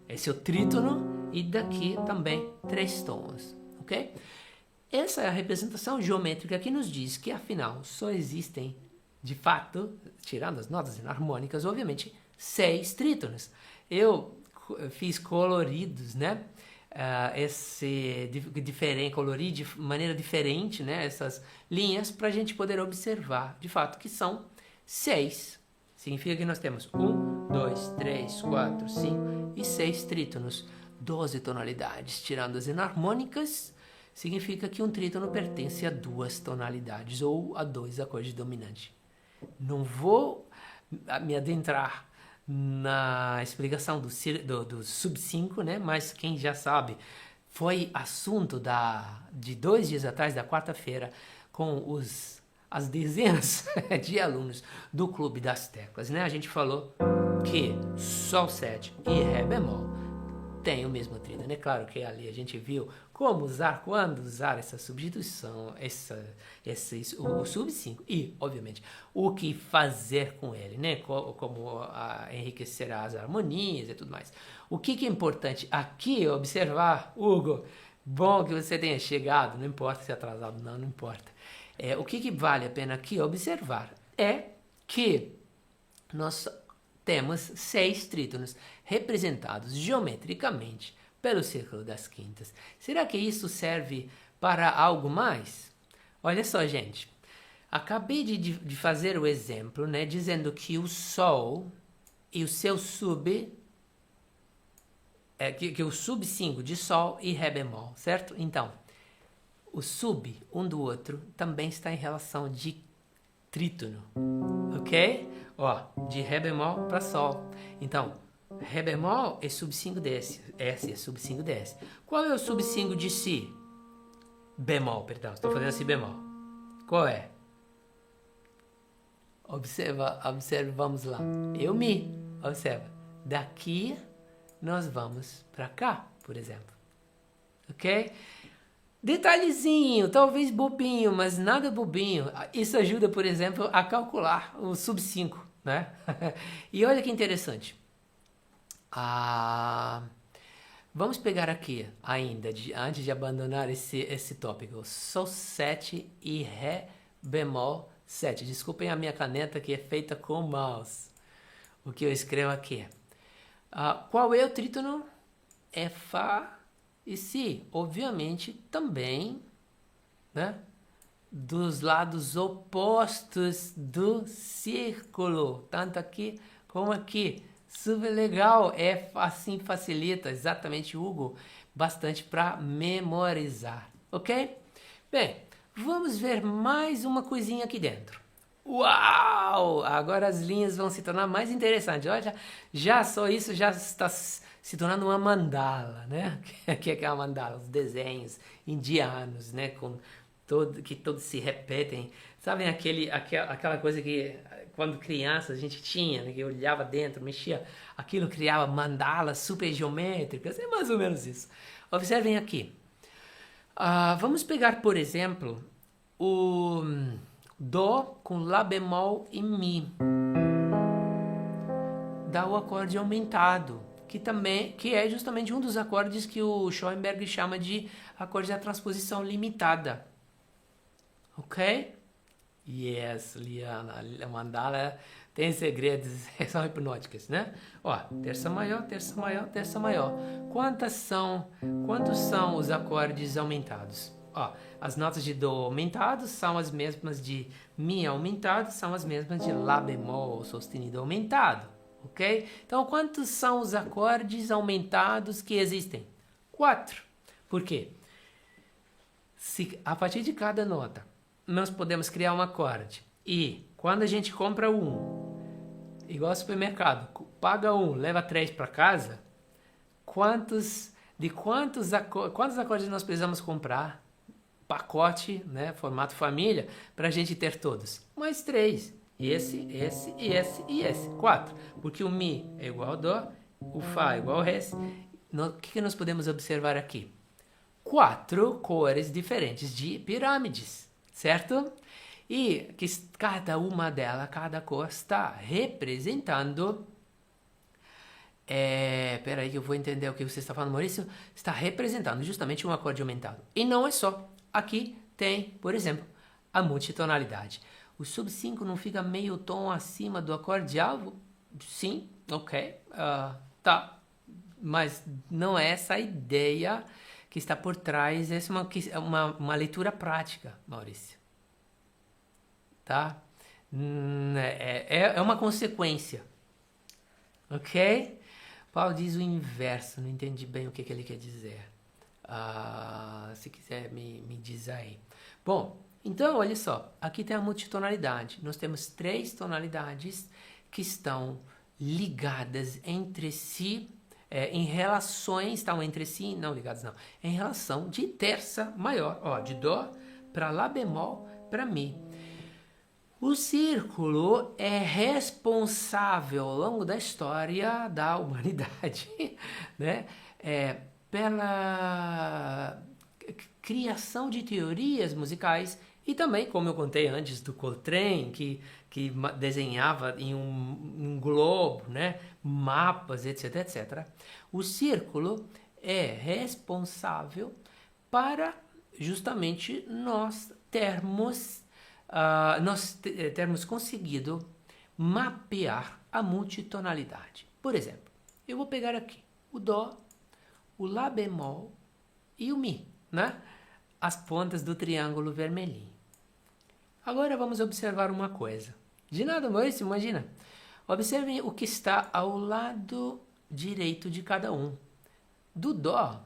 esse é o trítono, e daqui também 3 tons, ok? Essa é a representação geométrica que nos diz que, afinal, só existem, de fato, tirando as notas enarmônicas, obviamente, 6 trítonos. Eu fiz coloridos, né? Colori de maneira diferente, né? Essas linhas para a gente poder observar, de fato, que são 6. Significa que nós temos 1, 2, 3, 4, 5 e 6 trítonos. 12 tonalidades, tirando as enarmônicas, significa que um trítono pertence a 2 tonalidades ou a 2 acordes dominantes. Não vou me adentrar na explicação do sub 5, né? Mas quem já sabe, foi assunto de 2 dias atrás, da quarta-feira, com as dezenas de alunos do Clube das Teclas, né? A gente falou que Sol 7 e Ré bemol tem o mesmo trítono, né? Claro que ali a gente viu como usar, quando usar essa substituição, o sub 5 e, obviamente, o que fazer com ele, né? Como enriquecer as harmonias e tudo mais. O que é importante aqui observar, Hugo, bom que você tenha chegado, não importa se é atrasado, não importa. O que vale a pena aqui observar é que nós temos 6 trítonos representados geometricamente pelo círculo das quintas. Será que isso serve para algo mais? Olha só, gente. Acabei de fazer o exemplo, né, dizendo que o Sol e o seu sub... que o sub 5 de Sol e Ré bemol, certo? Então, o sub um do outro também está em relação de trítono, ok? Ó, de Ré bemol para Sol. Então, Ré bemol é sub 5 desse. S é sub 5 desse. Qual é o sub 5 de Si? Bemol, perdão. Estou fazendo Si bemol. Qual é? Observa, vamos lá. Eu Mi. Observa. Daqui nós vamos para cá, por exemplo. Ok? Detalhezinho, talvez bobinho, mas nada bobinho. Isso ajuda, por exemplo, a calcular o sub 5, né? E olha que interessante. Vamos pegar aqui ainda, antes de abandonar esse tópico. Sol 7 e Ré bemol 7. Desculpem a minha caneta que é feita com mouse. O que eu escrevo aqui. Qual é o trítono? É Fá e Si. Obviamente também, né, dos lados opostos do círculo. Tanto aqui como aqui. Super legal, assim facilita, exatamente, Hugo, bastante para memorizar, ok? Bem, vamos ver mais uma coisinha aqui dentro. Uau! Agora as linhas vão se tornar mais interessantes. Olha, já só isso já está se tornando uma mandala, né? Que é a mandala, os desenhos indianos, né? Que todos se repetem. Sabem aquela coisa que quando criança a gente tinha, né, que olhava dentro, mexia, aquilo criava mandalas super geométricas, é mais ou menos isso. Observem aqui. Vamos pegar, por exemplo, o Dó com Lá bemol e Mi. Dá o acorde aumentado, que é justamente um dos acordes que o Schoenberg chama de acorde da transposição limitada. Ok? Yes, Liana, a mandala tem segredos, são hipnóticas, né? Ó, terça maior, terça maior, terça maior. Quantos são os acordes aumentados? Ó, as notas de Dó aumentados são as mesmas de Mi aumentado, são as mesmas de Lá bemol sustenido aumentado, ok? Então, quantos são os acordes aumentados que existem? 4. Por quê? A partir de cada nota nós podemos criar um acorde. E quando a gente compra igual ao supermercado, paga leva 3 para casa, quantos acordes nós precisamos comprar? Pacote, né, formato família, para a gente ter todos? Mais 3. Esse, e esse. 4. Porque o Mi é igual ao Dó, o Fá é igual ao Ré. O que nós podemos observar aqui? 4 cores diferentes de pirâmides. Certo? E que cada uma delas, cada cor está representando... Peraí que eu vou entender o que você está falando, Maurício. Está representando justamente um acorde aumentado. E não é só. Aqui tem, por exemplo, a multitonalidade. O sub 5 não fica meio tom acima do acorde alvo? Sim, ok. Tá. Mas não é essa a ideia que está por trás, essa é uma leitura prática, Maurício. Tá? É uma consequência. Ok? Paulo diz o inverso, não entendi bem o que ele quer dizer. Se quiser, me diz aí. Bom, então, olha só, aqui tem a multitonalidade. Nós temos 3 tonalidades que estão ligadas entre si, em relações, estão entre si, não ligadas não, em relação de terça maior, ó, de Dó para Lá bemol para Mi. O círculo é responsável ao longo da história da humanidade, né, pela criação de teorias musicais e também, como eu contei antes, do Coltrane, que desenhava em um globo, né, mapas, etc, etc. O círculo é responsável para justamente nós termos conseguido mapear a multitonalidade. Por exemplo, eu vou pegar aqui o Dó, o Lá bemol e o Mi, né? As pontas do triângulo vermelhinho. Agora vamos observar uma coisa. De nada, Maurício, imagina. Observem o que está ao lado direito de cada um. Do Dó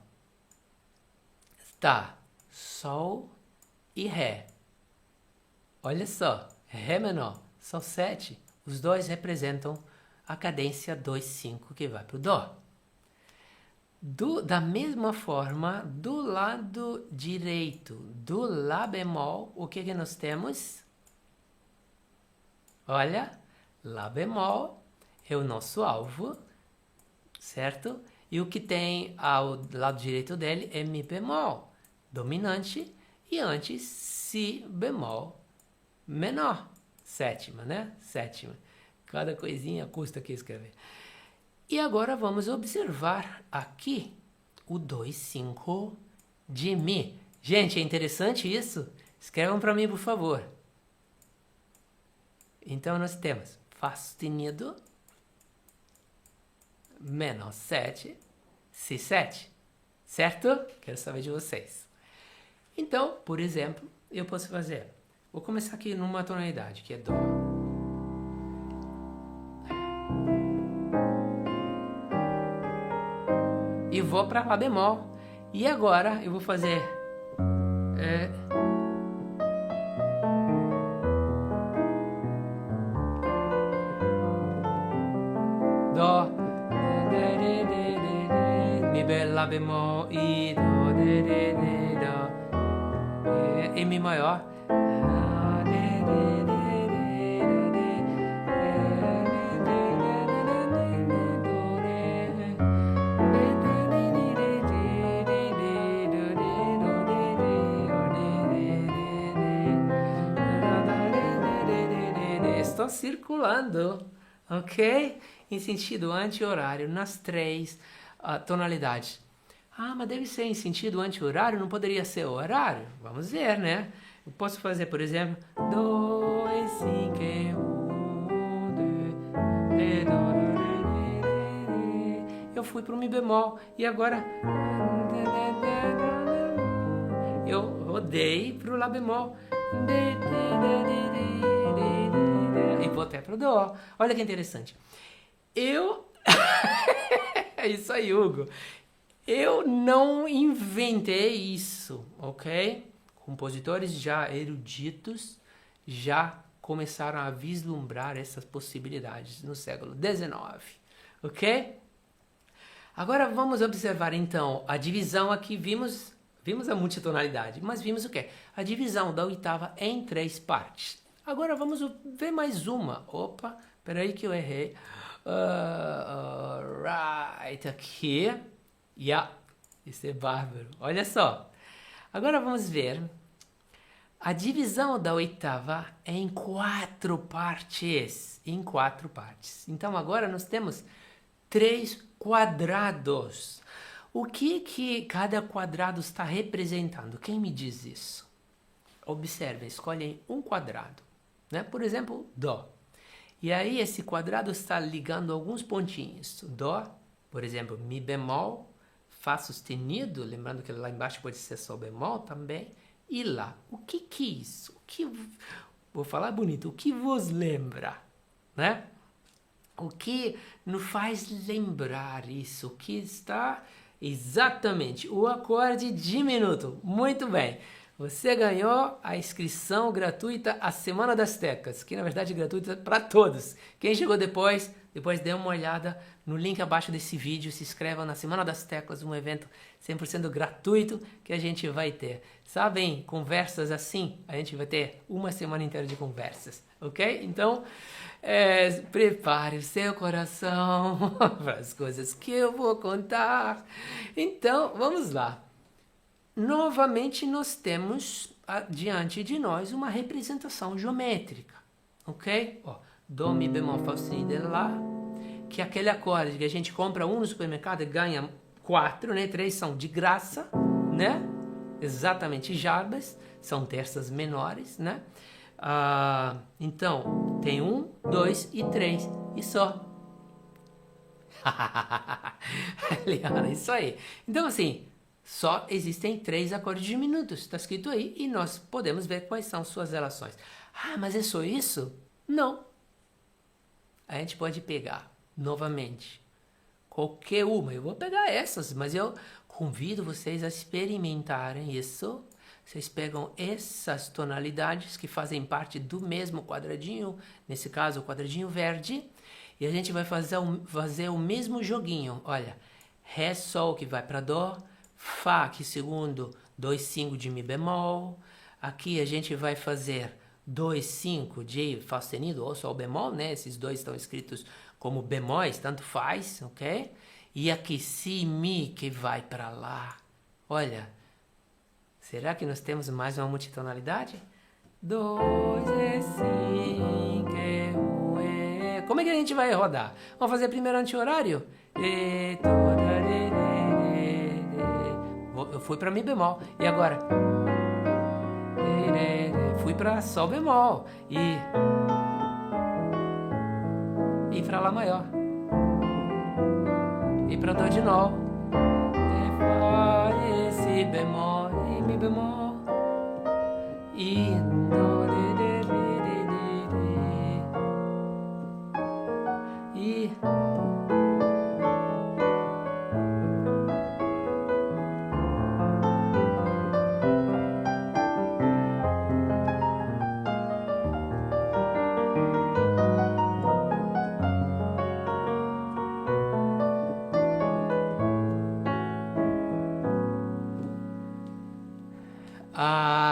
está Sol e Ré. Olha só, Ré menor, Sol 7. Os dois representam a cadência 2/5 que vai para o Dó. Da mesma forma, do lado direito do Lá bemol, o que nós temos? Olha, Lá bemol é o nosso alvo, certo? E o que tem ao lado direito dele é Mi bemol, dominante, e antes Si bemol menor, sétima, né? Sétima. Cada coisinha custa aqui escrever. E agora vamos observar aqui o 2/5 de Mi. Gente, é interessante isso? Escrevam para mim, por favor. Então, nós temos Fá sustenido, menor 7, Si7, certo? Quero saber de vocês. Então, por exemplo, eu posso fazer... Vou começar aqui numa tonalidade, que é Dó. E vou para Lá bemol. E agora eu vou fazer... Dó, Mi Lá bemol, e Dó, Dó, e Mi maior. Estou circulando, ok? Em sentido anti-horário, nas 3 tonalidades. Ah, mas deve ser em sentido anti-horário, não poderia ser horário? Vamos ver, né? Eu posso fazer, por exemplo, Do, e, Si, que, de, do, eu fui para o Mi bemol e agora eu rodei para o Lá bemol e voltei para o Dó. Olha que interessante. É isso aí, Hugo. Eu não inventei isso, ok? Compositores já eruditos já começaram a vislumbrar essas possibilidades no século XIX, ok? Agora vamos observar então a divisão aqui, vimos a multitonalidade, mas vimos o quê? A divisão da oitava em 3 partes. Agora vamos ver mais uma. Opa, peraí que eu errei. Right, aqui. Isso é bárbaro. Olha só. Agora vamos ver. A divisão da oitava é em 4 partes. Em 4 partes. Então agora nós temos 3 quadrados. O que cada quadrado está representando? Quem me diz isso? Observem, escolhem um quadrado, né? Por exemplo, Dó. E aí esse quadrado está ligando alguns pontinhos. Dó, por exemplo, Mi bemol, Fá sustenido, lembrando que lá embaixo pode ser Sol bemol também, e Lá. O que é isso? Vou falar bonito, o que vos lembra, né? O que nos faz lembrar isso? O que está exatamente o acorde diminuto. Muito bem. Você ganhou a inscrição gratuita à Semana das Teclas, que na verdade é gratuita para todos. Quem chegou depois dê uma olhada no link abaixo desse vídeo, se inscreva na Semana das Teclas, um evento 100% gratuito que a gente vai ter. Sabem, conversas assim, a gente vai ter uma semana inteira de conversas, ok? Então, prepare o seu coração para as coisas que eu vou contar. Então, vamos lá. Novamente, nós temos diante de nós uma representação geométrica, ok? Ó, Dó, Mi bemol, Fá sustenido, Lá, que é aquele acorde que a gente compra um no supermercado e ganha 4, né? 3 são de graça, né? Exatamente, jarbas, são terças menores, né? Então, tem 1, 2 e 3, e só. Leandro, isso aí. Então, assim, só existem 3 acordes diminutos, está escrito aí, e nós podemos ver quais são suas relações. Ah, mas é só isso? Não. A gente pode pegar, novamente, qualquer uma. Eu vou pegar essas, mas eu convido vocês a experimentarem isso. Vocês pegam essas tonalidades que fazem parte do mesmo quadradinho, nesse caso o quadradinho verde, E a gente vai fazer o mesmo joguinho. Olha, Ré, Sol que vai para Dó, Fá que segundo 2,5 de Mi bemol. Aqui a gente vai fazer 2,5 de Fá sustenido ou Sol bemol, né? Esses dois estão escritos como bemóis, tanto faz, ok? E aqui Si, Mi que vai para Lá. Olha, será que nós temos mais uma multitonalidade? 2 é Si, que um é... Como é que a gente vai rodar? Vamos fazer primeiro anti-horário? Eu fui para Mi bemol. E agora? Fui para Sol bemol. E para Lá maior. E para Dó de novo. Fá, e Si bemol, e Mi bemol. E Dó, e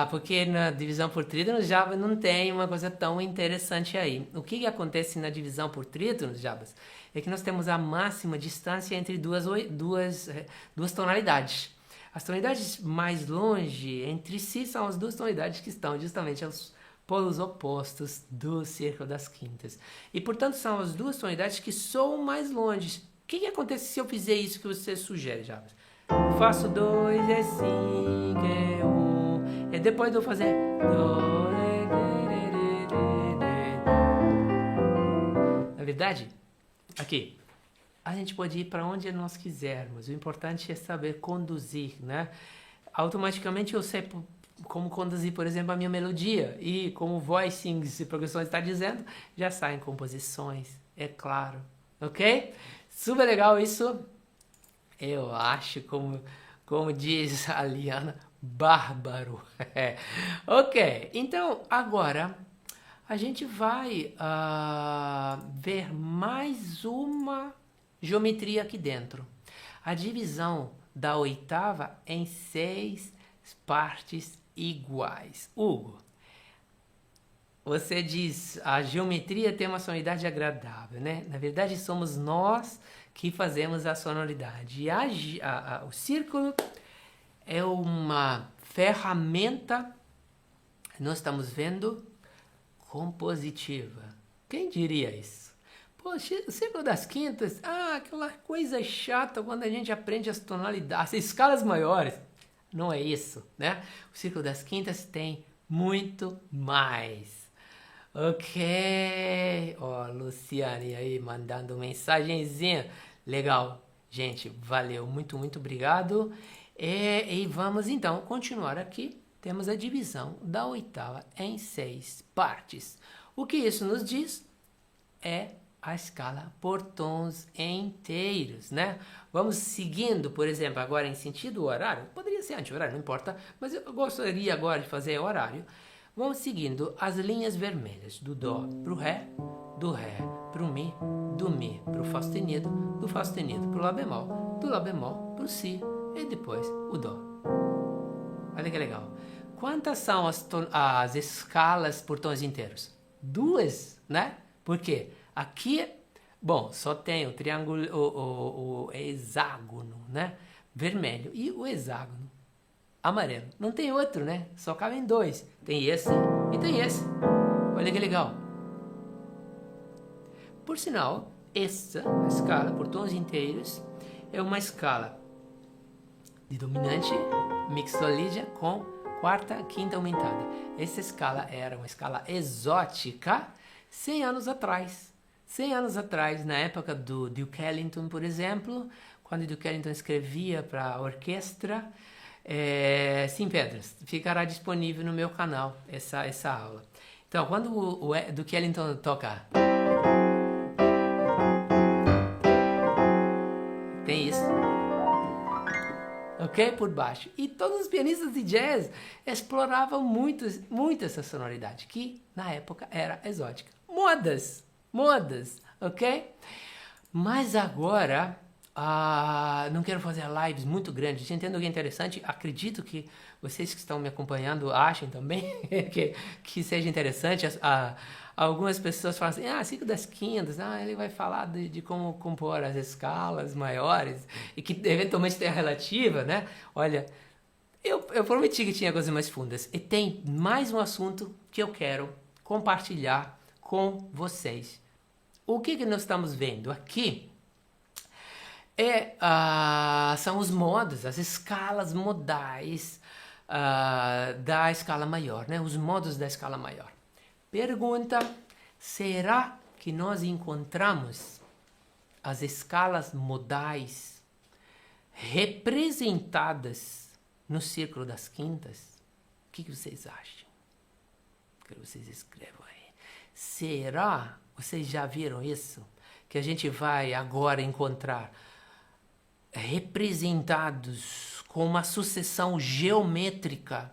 porque na divisão por trítonos Java não tem uma coisa tão interessante aí. O que acontece na divisão por trítonos, Jabas, é que nós temos a máxima distância entre duas tonalidades. As tonalidades mais longe entre si são as duas tonalidades que estão justamente aos polos opostos do círculo das quintas. E, portanto, são as duas tonalidades que soam mais longe. O que acontece se eu fizer isso que você sugere, Jabas? Faço 2, é Si, que é 1. E depois de eu fazer... Na verdade, aqui, a gente pode ir para onde nós quisermos. O importante é saber conduzir, né? Automaticamente eu sei como conduzir, por exemplo, a minha melodia. E como voicings e progressões está dizendo, já saem composições, é claro. Ok? Super legal isso. Eu acho, como diz a Liana, bárbaro. Ok, então agora a gente vai ver mais uma geometria aqui dentro. A divisão da oitava em 6 partes iguais. Hugo, você diz a geometria tem uma sonoridade agradável, né? Na verdade somos nós que fazemos a sonoridade. E o círculo é uma ferramenta, nós estamos vendo, compositiva. Quem diria isso? Poxa, o círculo das quintas, aquela coisa chata quando a gente aprende as tonalidades, as escalas maiores. Não é isso, né? O círculo das quintas tem muito mais. Ok, Luciane aí mandando mensagenzinha, legal, gente, valeu, muito obrigado, e vamos então continuar aqui, temos a divisão da oitava em 6 partes, o que isso nos diz é a escala por tons inteiros, né? Vamos seguindo, por exemplo, agora em sentido horário, poderia ser anti-horário, não importa, mas eu gostaria agora de fazer horário. Vamos seguindo as linhas vermelhas, do Dó para o Ré, do Ré para o Mi, do Mi para o Fá sustenido, do Fá sustenido para o Lá bemol, do Lá bemol para o Si e depois o Dó. Olha que legal. Quantas são as escalas por tons inteiros? 2, né? Por quê? Aqui, bom, só tem o triângulo, o hexágono, né? Vermelho e o hexágono amarelo. Não tem outro, né? Só cabem 2. Tem esse e tem esse. Olha que legal. Por sinal, essa escala por tons inteiros é uma escala de dominante mixolídia com quarta, quinta aumentada. Essa escala era uma escala exótica 100 anos atrás. 100 anos atrás, na época do Duke Ellington, por exemplo, quando o Duke Ellington escrevia para a orquestra, Sim Pedras, ficará disponível no meu canal essa aula. Então, quando o Duke Ellington toca, tem isso, ok? Por baixo. E todos os pianistas de jazz exploravam muito essa sonoridade, que na época era exótica. Modas, ok? Mas agora, não quero fazer lives muito grandes, entendo que é interessante, acredito que vocês que estão me acompanhando achem também que seja interessante. Algumas pessoas falam assim, 5 das quintas, ele vai falar de como compor as escalas maiores, e que eventualmente tem a relativa, né? Olha, eu prometi que tinha coisas mais fundas, e tem mais um assunto que eu quero compartilhar com vocês. O que nós estamos vendo aqui são os modos, as escalas modais da escala maior, né? Os modos da escala maior. Pergunta: será que nós encontramos as escalas modais representadas no círculo das quintas? O que vocês acham? Quero que vocês escrevam aí. Será? Vocês já viram isso? Que a gente vai agora encontrar representados com uma sucessão geométrica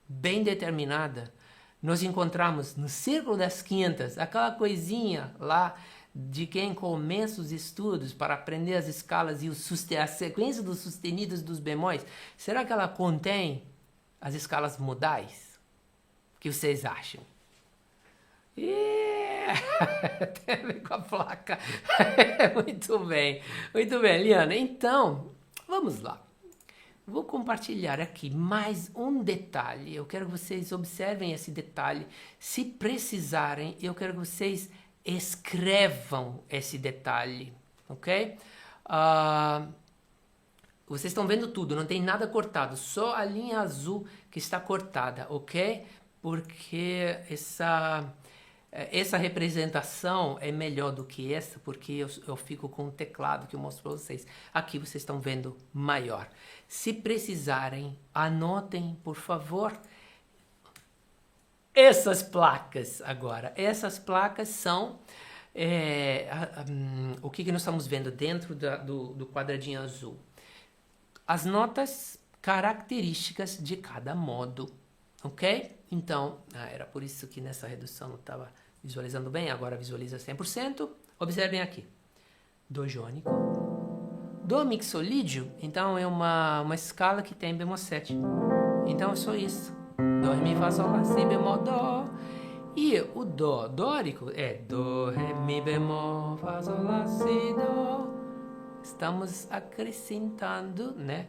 bem determinada. Nós encontramos no círculo das quintas, aquela coisinha lá de quem começa os estudos para aprender as escalas e a sequência dos sustenidos dos bemóis. Será que ela contém as escalas modais? O que vocês acham? Tem a ver com a placa. Muito bem, Liana. Então, vamos lá. Vou compartilhar aqui mais um detalhe. Eu quero que vocês observem esse detalhe. Se precisarem, eu quero que vocês escrevam esse detalhe, ok? Vocês estão vendo tudo, não tem nada cortado, só a linha azul que está cortada, ok? Porque essa representação é melhor do que essa, porque eu fico com o teclado que eu mostro para vocês. Aqui vocês estão vendo maior. Se precisarem, anotem, por favor, essas placas agora. Essas placas são o que nós estamos vendo dentro do quadradinho azul. As notas características de cada modo, ok? Então, era por isso que nessa redução não estava visualizando bem, agora visualiza 100%. Observem aqui. Dó jônico. Dó mixolídio, então é uma escala que tem bemol 7. Então é só isso. Dó, ré, mi, fá, sol, lá, si, bemol, dó. E o dó dórico é dó, ré, mi, bemol, fá, sol, lá, si, dó. Estamos acrescentando, né?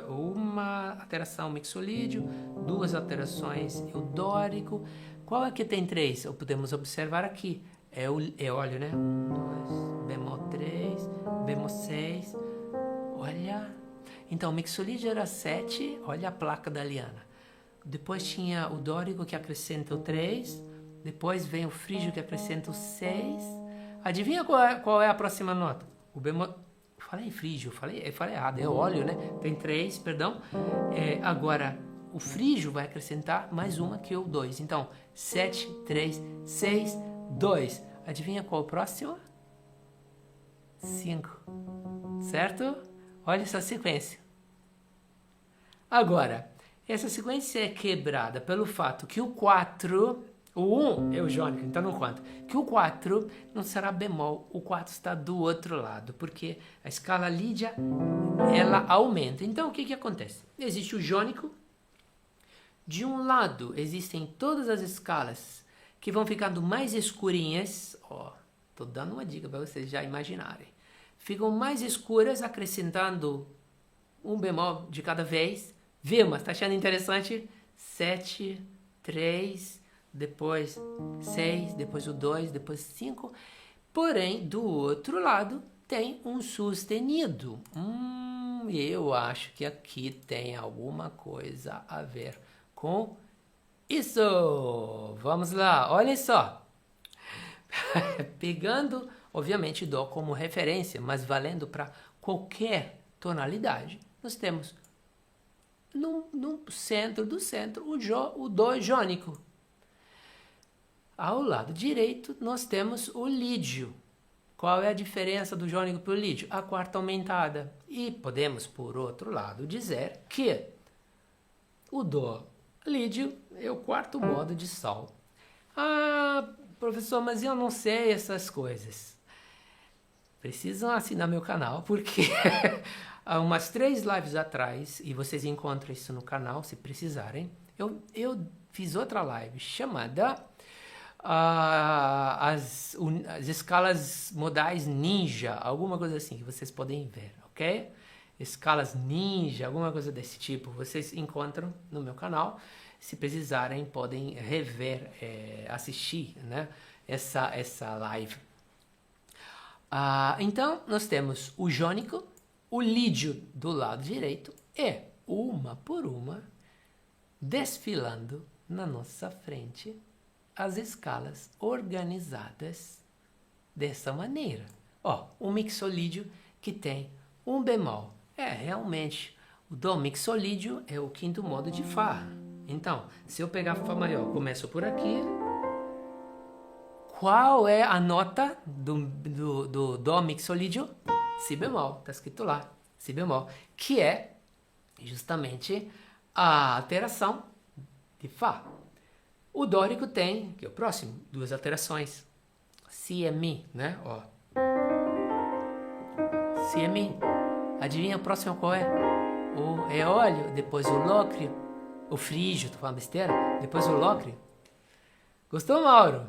Uma alteração mixolídio, 2 alterações eudórico. Qual é que tem 3? Podemos observar aqui. Olha, né? 1, 2, bemol 3, bemol 6. Olha. Então, o mixolídio era 7. Olha a placa da Liana. Depois tinha o dórico que acrescenta o 3. Depois vem o frígio que acrescenta o 6. Adivinha qual é a próxima nota? O bemol... Falei frígio, falei errado, é óleo, né? Tem 3, perdão. Agora, o frígio vai acrescentar mais uma que é o 2. Então, 7, 3, 6, 2. Adivinha qual é o próximo? 5. Certo? Olha essa sequência. Agora, essa sequência é quebrada pelo fato que o 4... O 1 é o jônico, então não conta. Que o 4 não será bemol, o 4 está do outro lado, porque a escala lídia, ela aumenta. Então, o que acontece? Existe o jônico. De um lado, existem todas as escalas que vão ficando mais escurinhas. Tô dando uma dica para vocês já imaginarem. Ficam mais escuras, acrescentando um bemol de cada vez. Viu, mas tá achando interessante? 7, 3... depois 6, depois o 2, depois 5. Porém, do outro lado, tem um sustenido. Eu acho que aqui tem alguma coisa a ver com isso. Vamos lá, olhem só. Pegando, obviamente, Dó como referência, mas valendo para qualquer tonalidade, nós temos no centro do centro o Dó jônico. Ao lado direito, nós temos o lídio. Qual é a diferença do jônico para o lídio? A quarta aumentada. E podemos, por outro lado, dizer que o dó lídio é o quarto modo de sol. Professor, mas eu não sei essas coisas. Precisam assinar meu canal, porque há umas 3 lives atrás, e vocês encontram isso no canal, se precisarem, eu fiz outra live chamada as escalas modais ninja, alguma coisa assim, que vocês podem ver, ok? Escalas ninja, alguma coisa desse tipo, vocês encontram no meu canal. Se precisarem, podem rever, assistir, né, essa live. Então, nós temos o jônico, o lídio do lado direito e, uma por uma, desfilando na nossa frente, as escalas organizadas dessa maneira. Ó, o mixolídio que tem um bemol. Realmente, o dó mixolídio é o 5º modo de Fá. Então, se eu pegar Fá maior, começo por aqui. Qual é a nota do dó mixolídio? Si bemol, tá escrito lá, si bemol, que é justamente a alteração de Fá. O dórico tem, que é o próximo, 2 alterações. Si e Mi, né? Ó. Si e Mi. Adivinha o próximo qual é? O eólio, depois o lócreo, o frígio, tô falando besteira, depois o lócreo. Gostou, Mauro?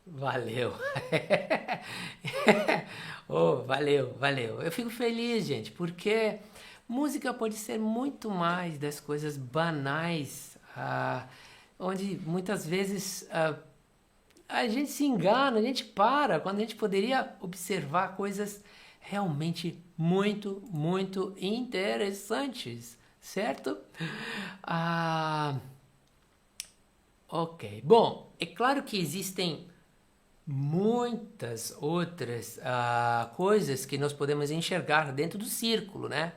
Valeu. Valeu. Eu fico feliz, gente, porque música pode ser muito mais das coisas banais, onde muitas vezes a gente se engana, a gente para, quando a gente poderia observar coisas realmente muito, muito interessantes, certo? Ok, bom, é claro que existem muitas outras coisas que nós podemos enxergar dentro do círculo, né?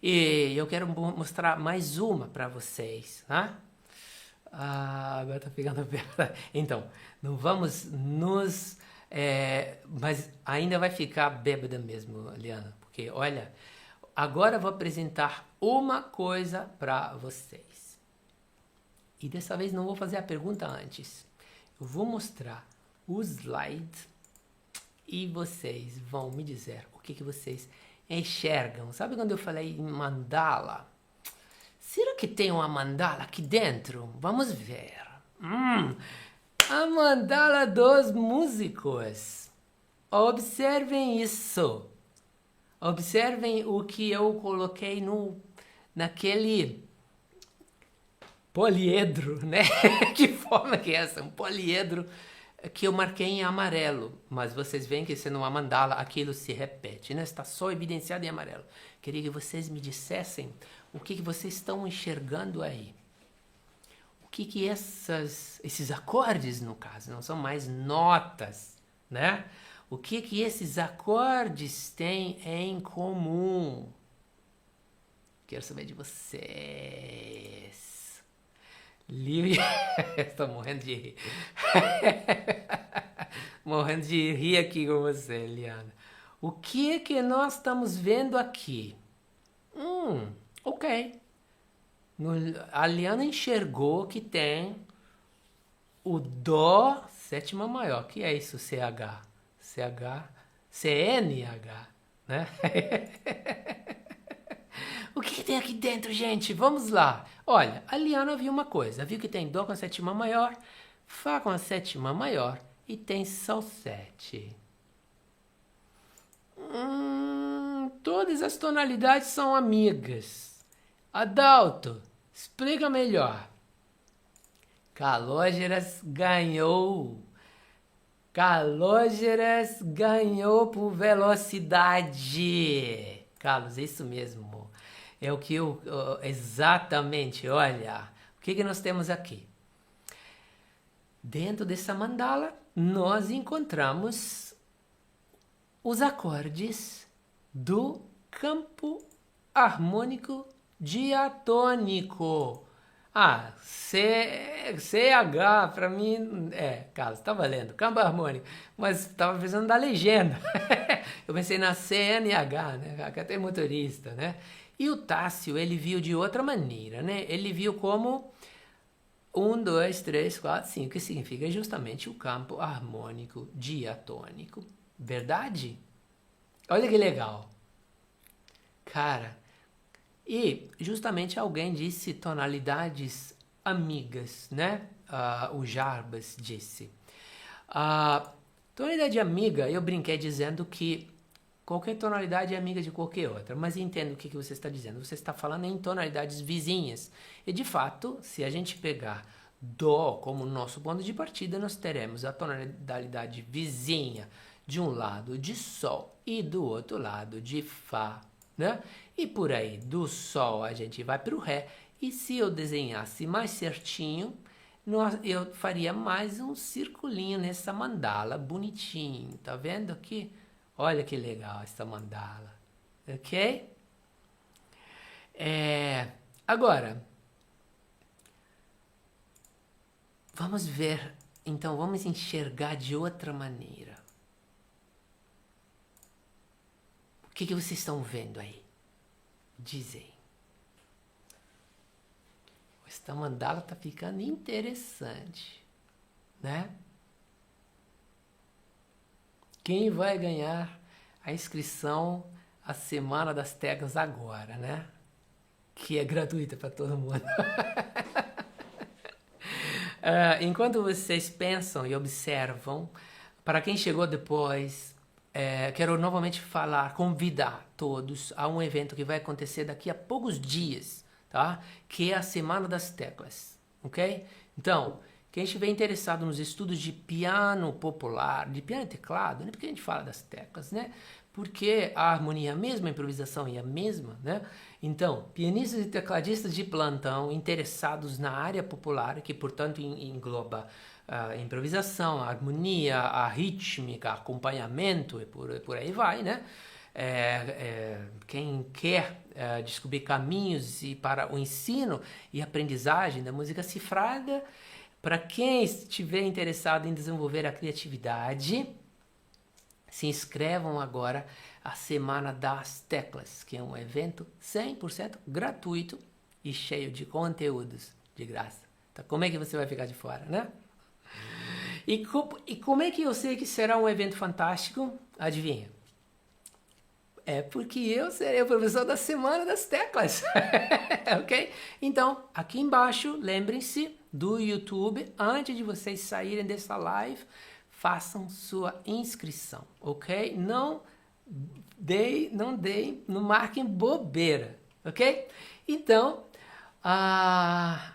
E eu quero mostrar mais uma para vocês, né? Agora tá pegando a perna. Então, não vamos nos... mas ainda vai ficar bêbada mesmo, Liana, porque, olha, agora eu vou apresentar uma coisa para vocês. E dessa vez não vou fazer a pergunta antes. Eu vou mostrar o slide e vocês vão me dizer o que vocês enxergam. Sabe quando eu falei em mandala? Será que tem uma mandala aqui dentro? Vamos ver. A mandala dos músicos. Observem isso. Observem o que eu coloquei naquele poliedro, né? Que forma que é essa? Um poliedro que eu marquei em amarelo, mas vocês veem que sendo uma mandala, aquilo se repete, né? Está só evidenciado em amarelo. Queria que vocês me dissessem o que vocês estão enxergando aí. O que esses acordes, no caso, não são mais notas, né? O que esses acordes têm em comum? Quero saber de vocês. Lívia, estou morrendo de rir. Morrendo de rir aqui com você, Liana. O que nós estamos vendo aqui? Ok. A Liana enxergou que tem o Dó sétima maior. Que é isso, CH? CNH, né? O que tem aqui dentro, gente? Vamos lá. Olha, a Liana viu uma coisa. Viu que tem Dó com a sétima maior, Fá com a sétima maior e tem Sol 7. Todas as tonalidades são amigas. Adalto, explica melhor. Calógeras ganhou. Calógeras ganhou por velocidade. Carlos, é isso mesmo. É o que eu... exatamente, olha. O que nós temos aqui? Dentro dessa mandala, nós encontramos os acordes do campo harmônico diatônico. CH, para mim, Carlos, tá valendo, campo harmônico, mas estava precisando da legenda. Eu pensei na CNH, né? Aqui tem motorista, né? E o Tássio, ele viu de outra maneira, né? Ele viu como Um, dois, três, quatro, cinco, que significa justamente o campo harmônico diatônico. Verdade? Olha que legal. Cara, e justamente alguém disse tonalidades amigas, né? O Jarbas disse. Tonalidade amiga, eu brinquei dizendo que qualquer tonalidade é amiga de qualquer outra, mas entendo o que você está dizendo. Você está falando em tonalidades vizinhas. E de fato, se a gente pegar Dó como nosso ponto de partida, nós teremos a tonalidade vizinha de um lado de Sol e do outro lado de Fá, né? E por aí, do Sol a gente vai para o Ré. E se eu desenhasse mais certinho, eu faria mais um circulinho nessa mandala, bonitinho. Tá vendo aqui? Olha que legal essa mandala, ok? Agora, vamos ver, então vamos enxergar de outra maneira. O que vocês estão vendo aí? Dizem. Esta mandala tá ficando interessante, né? Quem vai ganhar a inscrição à Semana das Teclas agora, né? Que é gratuita para todo mundo. Enquanto vocês pensam e observam, para quem chegou depois, quero novamente convidar todos a um evento que vai acontecer daqui a poucos dias, tá? Que é a Semana das Teclas, ok? Então, quem estiver interessado nos estudos de piano popular, de piano e teclado, né? Porque a gente fala das teclas, né? Porque a harmonia é a mesma, a improvisação é a mesma, né? Então, pianistas e tecladistas de plantão interessados na área popular, que portanto engloba a improvisação, a harmonia, a rítmica, acompanhamento e por aí vai, né? Quem quer descobrir caminhos para o ensino e aprendizagem da música cifrada, para quem estiver interessado em desenvolver a criatividade, se inscrevam agora à Semana das Teclas, que é um evento 100% gratuito e cheio de conteúdos de graça. Então, como é que você vai ficar de fora, né? E como é que eu sei que será um evento fantástico? Adivinha? É porque eu serei o professor da Semana das Teclas, ok? Então, aqui embaixo, lembrem-se do YouTube, antes de vocês saírem dessa live, façam sua inscrição, ok? Não marquem bobeira, ok? Então, a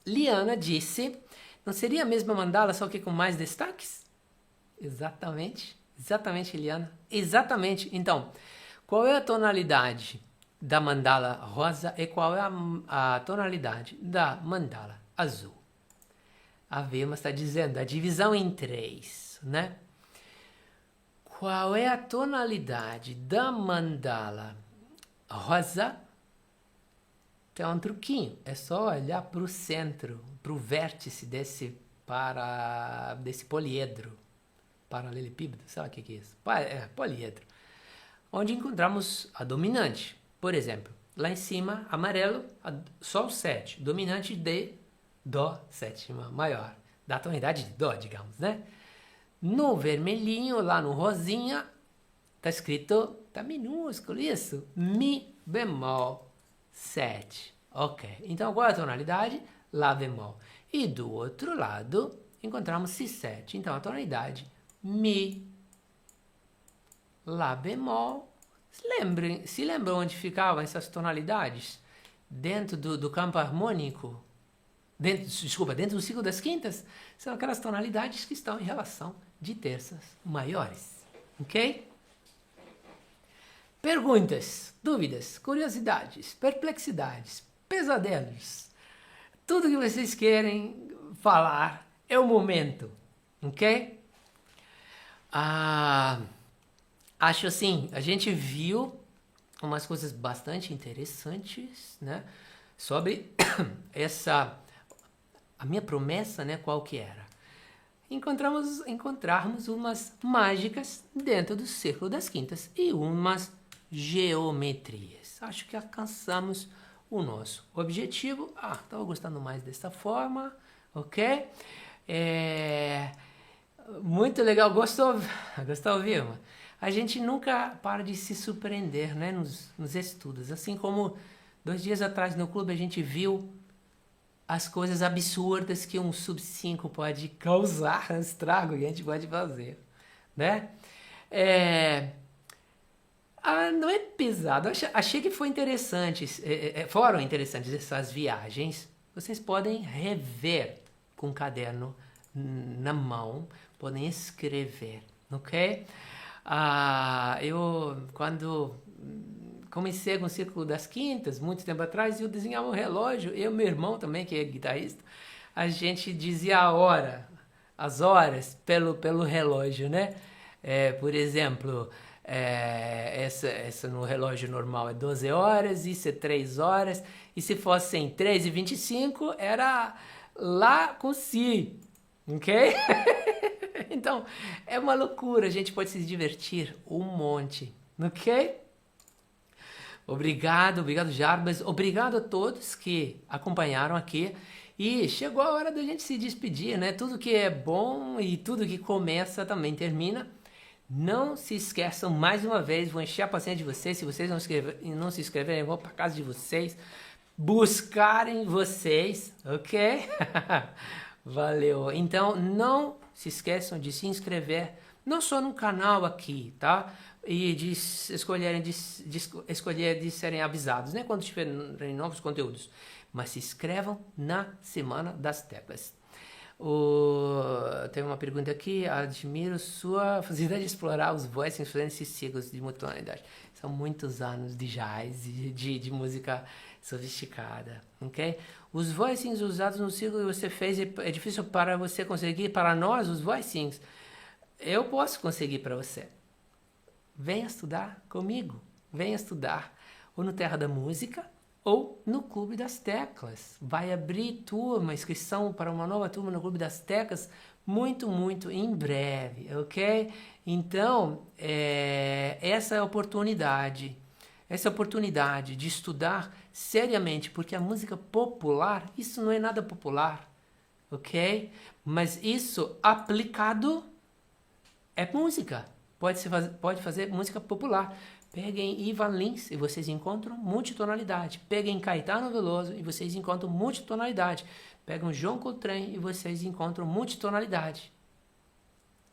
Liana disse, não seria a mesma mandala, só que com mais destaques? Exatamente, Eliana. Exatamente. Então, qual é a tonalidade da mandala rosa e qual é a tonalidade da mandala azul? A Vilma está dizendo a divisão em 3, né? Qual é a tonalidade da mandala rosa? Tem um truquinho. É só olhar para o centro, para o vértice desse poliedro. Paralelepípedo, sabe o que é isso? Poliedro. Onde encontramos a dominante. Por exemplo, lá em cima, amarelo, Sol 7, dominante de Dó sétima maior, da tonalidade de Dó, digamos, né? No vermelhinho, lá no rosinha, tá escrito, tá minúsculo isso, Mi bemol 7. Ok, então qual é a tonalidade? Lá bemol. E do outro lado, encontramos Si7, então a tonalidade Mi, Lá bemol. Se lembram onde ficavam essas tonalidades? Dentro do campo harmônico? Dentro do ciclo das quintas? São aquelas tonalidades que estão em relação de terças maiores. Ok? Perguntas, dúvidas, curiosidades, perplexidades, pesadelos. Tudo que vocês querem falar é o momento. Ok? Acho assim, a gente viu umas coisas bastante interessantes, né? Sobre a minha promessa, né? Qual que era? Encontrarmos umas mágicas dentro do círculo das quintas e umas geometrias. Acho que alcançamos o nosso objetivo. Estava gostando mais dessa forma, ok? Muito legal, gostou, Vilma? A gente nunca para de se surpreender, né, nos estudos. Assim como 2 dias atrás no clube a gente viu as coisas absurdas que um sub-5 pode causar, um estrago que a gente pode fazer, né? Não é pesado, achei que foi interessante, foram interessantes essas viagens. Vocês podem rever com o caderno na mão, podem escrever, ok? Eu, quando comecei com o Círculo das Quintas, muito tempo atrás, eu desenhava um relógio, eu e meu irmão também, que é guitarrista, a gente dizia as horas pelo relógio, né? Por exemplo, essa no relógio normal é 12 horas, isso é 3 horas, e se fossem 3h25, era lá com si, ok? Então, é uma loucura, a gente pode se divertir um monte, ok? Obrigado Jarbas, obrigado a todos que acompanharam aqui. E chegou a hora da gente se despedir, né? Tudo que é bom e tudo que começa também termina. Não se esqueçam, mais uma vez, vou encher a paciência de vocês. Se vocês não se inscreverem, eu vou para casa de vocês, buscarem vocês, ok? Valeu. Então, não se esqueçam de se inscrever, não só no canal aqui, tá? E de escolher de serem avisados, né? Quando tiverem novos conteúdos. Mas se inscrevam na Semana das Teclas. Tem uma pergunta aqui. Admiro sua facilidade de explorar os voicings fazendo esses ciclos de multitonalidade. São muitos anos de jazz, de música sofisticada, ok? Os voicings usados no ciclo que você fez, é difícil para você conseguir. Para nós, os voicings, eu posso conseguir para você. Venha estudar comigo. Venha estudar ou no Terra da Música ou no Clube das Teclas. Vai abrir inscrição para uma nova turma no Clube das Teclas muito, muito em breve, ok? Então, essa é a oportunidade de estudar seriamente, porque a música popular, isso não é nada popular, ok? Mas isso aplicado é música. Pode fazer música popular. Peguem Ivan Lins e vocês encontram multitonalidade. Peguem Caetano Veloso e vocês encontram multitonalidade. Pegam João Coltrane e vocês encontram multitonalidade.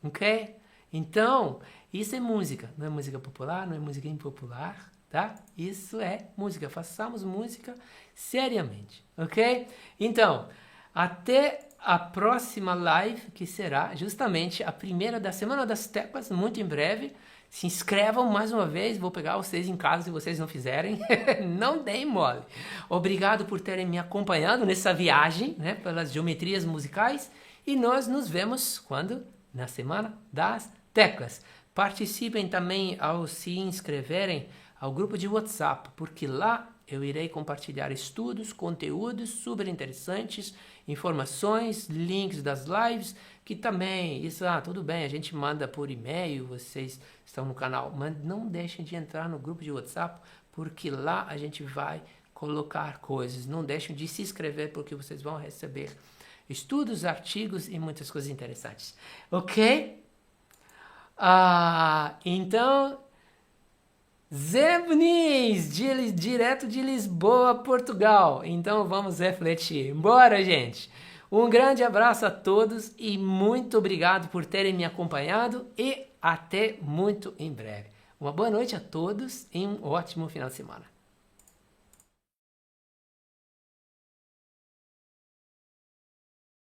Ok? Então, isso é música. Não é música popular, não é música impopular, tá? Isso é música. Façamos música seriamente, ok? Então, até a próxima live, que será justamente a primeira da Semana das Teclas, muito em breve. Se inscrevam mais uma vez, vou pegar vocês em casa se vocês não fizerem. Não deem mole. Obrigado por terem me acompanhado nessa viagem, né, pelas geometrias musicais. E nós nos vemos quando? Na Semana das Teclas. Participem também ao se inscreverem ao grupo de WhatsApp, porque lá eu irei compartilhar estudos, conteúdos super interessantes, informações, links das lives, que também, tudo bem, a gente manda por e-mail, vocês estão no canal, mas não deixem de entrar no grupo de WhatsApp, porque lá a gente vai colocar coisas. Não deixem de se inscrever, porque vocês vão receber estudos, artigos e muitas coisas interessantes. Ok? Então, Zé Muniz, direto de Lisboa, Portugal. Então vamos refletir. Bora, gente! Um grande abraço a todos e muito obrigado por terem me acompanhado e até muito em breve. Uma boa noite a todos e um ótimo final de semana.